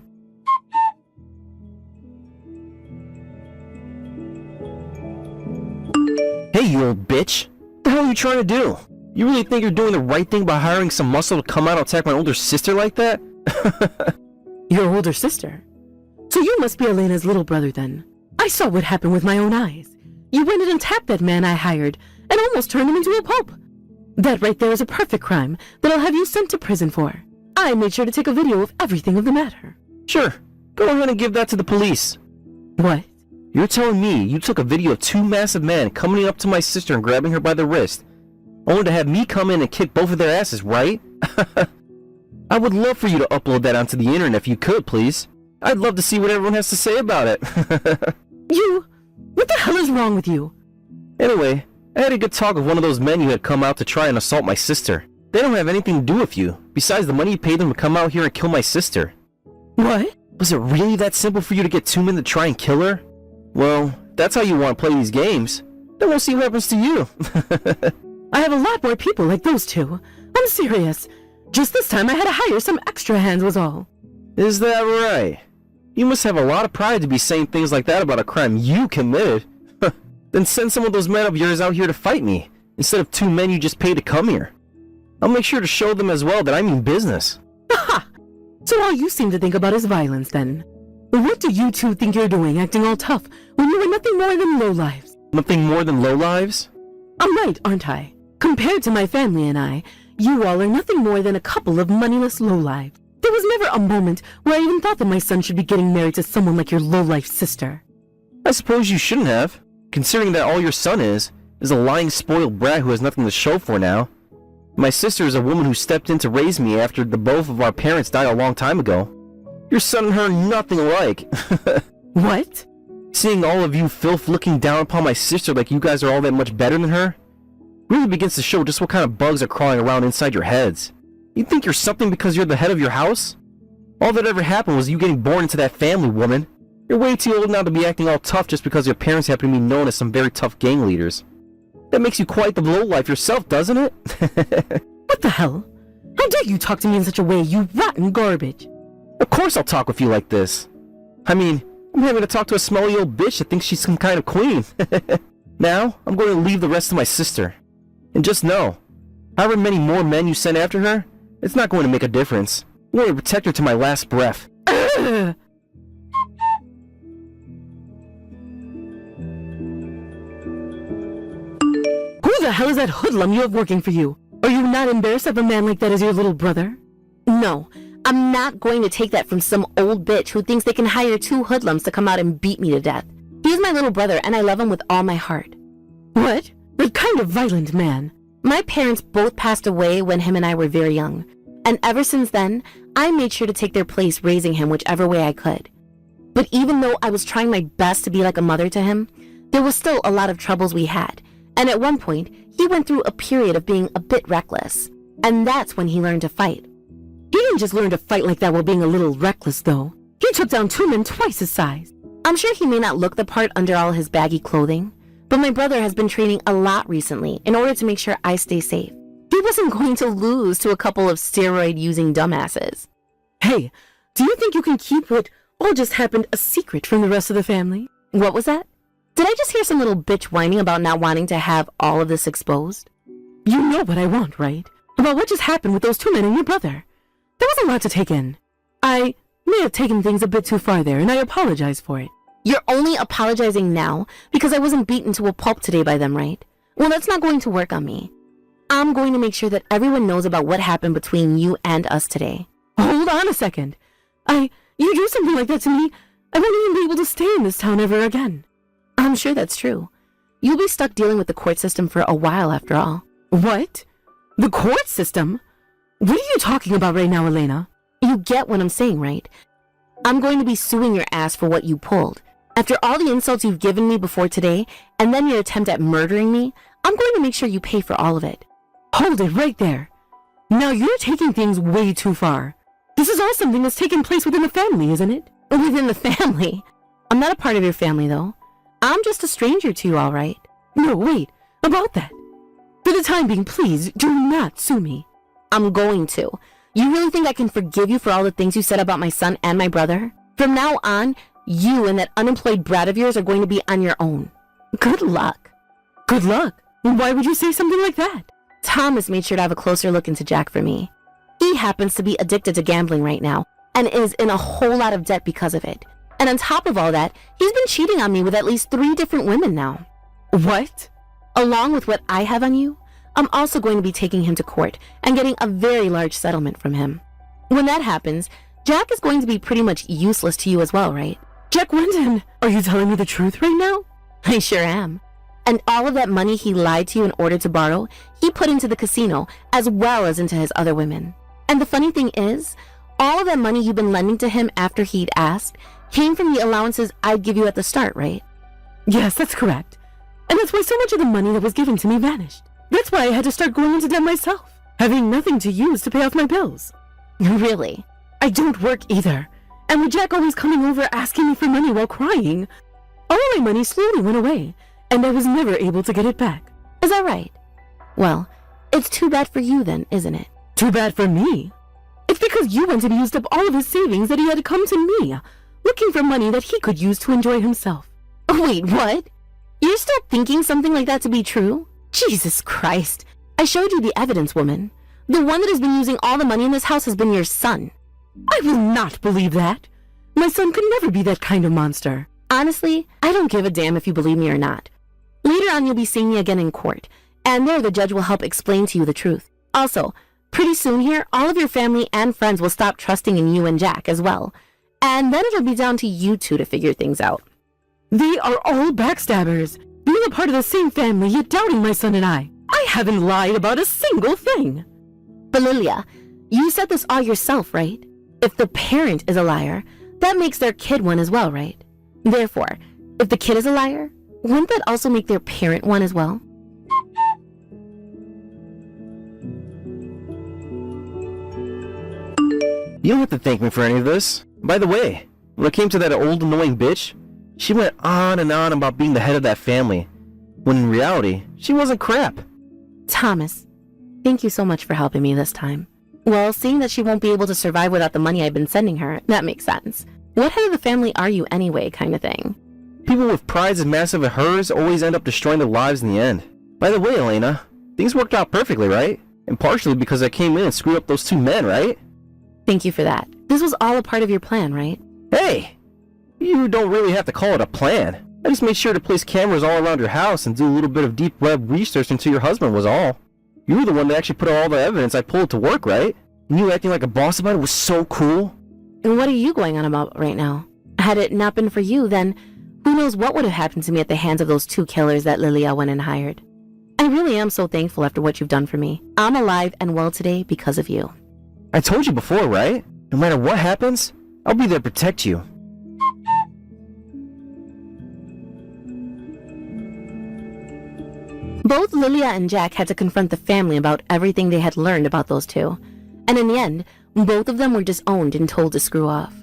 Hey, you old bitch. What the hell are you trying to do? You really think you're doing the right thing by hiring some muscle to come out and attack my older sister like that? Your older sister? So you must be Elena's little brother then. I saw what happened with my own eyes. You went in and tapped that man I hired and almost turned him into a pulp. That right there is a perfect crime that I'll have you sent to prison for. I made sure to take a video of everything of the matter. Sure. Go ahead and give that to the police. What? You're telling me you took a video of two massive men coming up to my sister and grabbing her by the wrist, only to have me come in and kick both of their asses, right? I would love for you to upload that onto the internet if you could, please. I'd love to see what everyone has to say about it. What the hell is wrong with you? Anyway, I had a good talk with one of those men you had come out to try and assault my sister. They don't have anything to do with you, besides the money you paid them to come out here and kill my sister. What? Was it really that simple for you to get two men to try and kill her? Well, that's how you want to play these games. Then we'll see what happens to you. I have a lot more people like those two. I'm serious. Just this time I had to hire some extra hands was all. Is that right? You must have a lot of pride to be saying things like that about a crime you committed. Then send some of those men of yours out here to fight me, instead of two men you just paid to come here. I'll make sure to show them as well that I mean business. Aha! So all you seem to think about is violence then. What do you two think you're doing acting all tough when you were nothing more than lowlives? Nothing more than lowlives? I'm right, aren't I? Compared to my family and I, you all are nothing more than a couple of moneyless lowlives. There was never a moment where I even thought that my son should be getting married to someone like your lowlife sister. I suppose you shouldn't have, considering that all your son is is a lying, spoiled brat who has nothing to show for now. My sister is a woman who stepped in to raise me after the both of our parents died a long time ago. Your son and her are nothing alike. What? Seeing all of you filth looking down upon my sister like you guys are all that much better than her really begins to show just what kind of bugs are crawling around inside your heads. You think you're something because you're the head of your house? All that ever happened was you getting born into that family, woman. You're way too old now to be acting all tough just because your parents happen to be known as some very tough gang leaders. That makes you quite the lowlife yourself, doesn't it? What the hell? How dare you talk to me in such a way, you rotten garbage? Of course I'll talk with you like this. I mean, I'm having to talk to a smelly old bitch that thinks she's some kind of queen. Now, I'm going to leave the rest to my sister. And just know, however many more men you send after her, it's not going to make a difference. I'm going to protect her to my last breath. Ugh. Who the hell is that hoodlum you have working for you? Are you not embarrassed of a man like that as your little brother? No, I'm not going to take that from some old bitch who thinks they can hire 2 hoodlums to come out and beat me to death. He's my little brother and I love him with all my heart. What? That kind of violent man. My parents both passed away when him and I were very young. And ever since then, I made sure to take their place raising him whichever way I could. But even though I was trying my best to be like a mother to him, there was still a lot of troubles we had. And at one point, he went through a period of being a bit reckless. And that's when he learned to fight. He didn't just learn to fight like that while being a little reckless, though. He took down 2 men twice his size. I'm sure he may not look the part under all his baggy clothing, but my brother has been training a lot recently in order to make sure I stay safe. He wasn't going to lose to a couple of steroid-using dumbasses. Hey, do you think you can keep what all just happened a secret from the rest of the family? What was that? Did I just hear some little bitch whining about not wanting to have all of this exposed? You know what I want, right? About what just happened with those 2 men and your brother. There was a lot to take in. I may have taken things a bit too far there, and I apologize for it. You're only apologizing now because I wasn't beaten to a pulp today by them, right? Well, that's not going to work on me. I'm going to make sure that everyone knows about what happened between you and us today. Hold on a second. You do something like that to me, I won't even be able to stay in this town ever again. I'm sure that's true. You'll be stuck dealing with the court system for a while after all. What? The court system? What are you talking about right now, Elena? You get what I'm saying, right? I'm going to be suing your ass for what you pulled. After all the insults you've given me before today, and then your attempt at murdering me, I'm going to make sure you pay for all of it. Hold it right there. Now you're taking things way too far. This is all something that's taken place within the family, isn't it? Within the family? I'm not a part of your family, though. I'm just a stranger to you, all right? No, wait. About that. For the time being, please, do not sue me. I'm going to. You really think I can forgive you for all the things you said about my son and my brother? From now on, you and that unemployed brat of yours are going to be on your own. Good luck. Good luck? Why would you say something like that? Thomas made sure to have a closer look into Jack for me. He happens to be addicted to gambling right now, and is in a whole lot of debt because of it. And on top of all that, he's been cheating on me with at least 3 different women now. What? Along with what I have on you, I'm also going to be taking him to court and getting a very large settlement from him. When that happens, Jack is going to be pretty much useless to you as well, right? Jack Wyndon, are you telling me the truth right now? I sure am. And all of that money he lied to you in order to borrow, he put into the casino as well as into his other women. And the funny thing is, all of that money you've been lending to him after he'd asked came from the allowances I'd give you at the start, right? Yes, that's correct. And that's why so much of the money that was given to me vanished. That's why I had to start going into debt myself, having nothing to use to pay off my bills. Really? I don't work either. And with Jack always coming over asking me for money while crying, all my money slowly went away, and I was never able to get it back. Is that right? Well, it's too bad for you then, isn't it? Too bad for me? It's because you went and used up all of his savings that he had to come to me, looking for money that he could use to enjoy himself. Wait, what? You're still thinking something like that to be true? Jesus Christ. I showed you the evidence, woman. The one that has been using all the money in this house has been your son. I will not believe that. My son could never be that kind of monster. Honestly, I don't give a damn if you believe me or not. Later on, you'll be seeing me again in court, and there the judge will help explain to you the truth. Also, pretty soon here, all of your family and friends will stop trusting in you and Jack as well. And then it'll be down to you two to figure things out. They are all backstabbers. Being a part of the same family, yet doubting my son and I. I haven't lied about a single thing. But Lilia, you said this all yourself, right? If the parent is a liar, that makes their kid one as well, right? Therefore, if the kid is a liar, wouldn't that also make their parent one as well? You don't have to thank me for any of this. By the way, when it came to that old annoying bitch, she went on and on about being the head of that family, when in reality, she wasn't crap. Thomas, thank you so much for helping me this time. Well, seeing that she won't be able to survive without the money I've been sending her, that makes sense. What head of the family are you anyway, kind of thing? People with prides as massive as hers always end up destroying their lives in the end. By the way, Elena, things worked out perfectly, right? And partially because I came in and screwed up those two men, right? Thank you for that. This was all a part of your plan, right? Hey! You don't really have to call it a plan. I just made sure to place cameras all around your house and do a little bit of deep web research into your husband was all. You were the one that actually put all the evidence I pulled to work, right? And you acting like a boss about it was so cool. And what are you going on about right now? Had it not been for you, then who knows what would have happened to me at the hands of those two killers that Lilia went and hired. I really am so thankful after what you've done for me. I'm alive and well today because of you. I told you before, right? No matter what happens, I'll be there to protect you. Both Lilia and Jack had to confront the family about everything they had learned about those two. And in the end, both of them were disowned and told to screw off.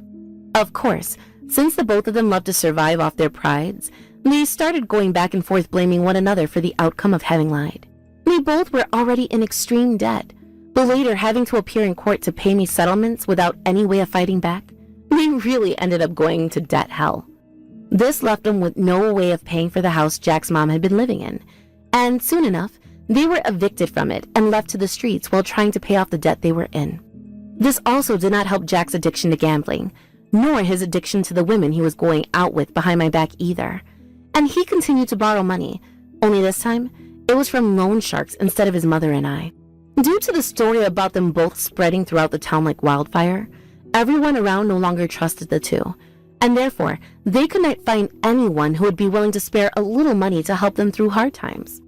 Of course, since the both of them loved to survive off their prides, they started going back and forth blaming one another for the outcome of having lied. They both were already in extreme debt, but later having to appear in court to pay me settlements without any way of fighting back, they really ended up going to debt hell. This left them with no way of paying for the house Jack's mom had been living in, and soon enough, they were evicted from it and left to the streets while trying to pay off the debt they were in. This also did not help Jack's addiction to gambling, nor his addiction to the women he was going out with behind my back either. And he continued to borrow money, only this time, it was from loan sharks instead of his mother and I. Due to the story about them both spreading throughout the town like wildfire, everyone around no longer trusted the two, and therefore, they could not find anyone who would be willing to spare a little money to help them through hard times.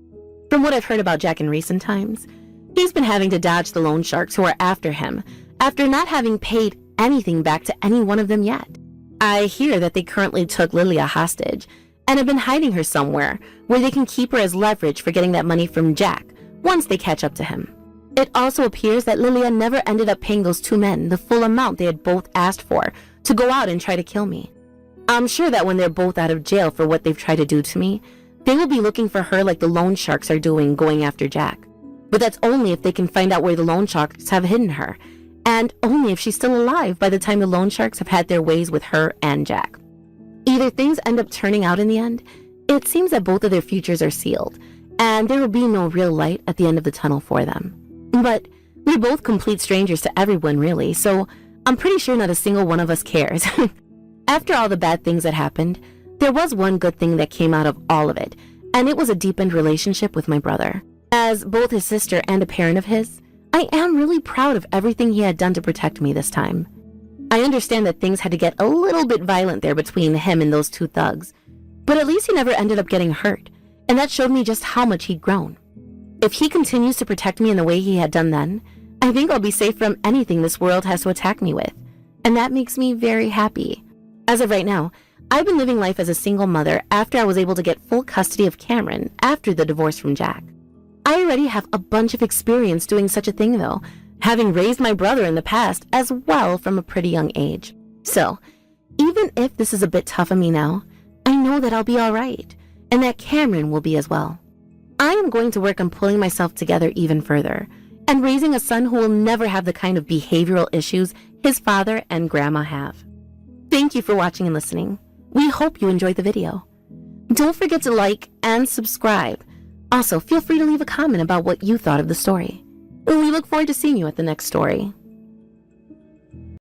From what I've heard about Jack in recent times, he's been having to dodge the loan sharks who are after him after not having paid anything back to any one of them yet. I hear that they currently took Lilia hostage and have been hiding her somewhere where they can keep her as leverage for getting that money from Jack once they catch up to him. It also appears that Lilia never ended up paying those two men the full amount they had both asked for to go out and try to kill me. I'm sure that when they're both out of jail for what they've tried to do to me, they will be looking for her like the loan sharks are doing going after Jack. But that's only if they can find out where the loan sharks have hidden her, and only if she's still alive by the time the loan sharks have had their ways with her and Jack. Either things end up turning out in the end, it seems that both of their futures are sealed, and there will be no real light at the end of the tunnel for them. But we're both complete strangers to everyone, really, so I'm pretty sure not a single one of us cares. After all the bad things that happened, there was one good thing that came out of all of it, and it was a deepened relationship with my brother. As both his sister and a parent of his, I am really proud of everything he had done to protect me this time. I understand that things had to get a little bit violent there between him and those two thugs, but at least he never ended up getting hurt, and that showed me just how much he'd grown. If he continues to protect me in the way he had done then, I think I'll be safe from anything this world has to attack me with, and that makes me very happy. As of right now, I've been living life as a single mother after I was able to get full custody of Cameron after the divorce from Jack. I already have a bunch of experience doing such a thing though, having raised my brother in the past as well from a pretty young age. So, even if this is a bit tough on me now, I know that I'll be alright, and that Cameron will be as well. I am going to work on pulling myself together even further, and raising a son who will never have the kind of behavioral issues his father and grandma have. Thank you for watching and listening. We hope you enjoyed the video. Don't forget to like and subscribe. Also, feel free to leave a comment about what you thought of the story. We look forward to seeing you at the next story.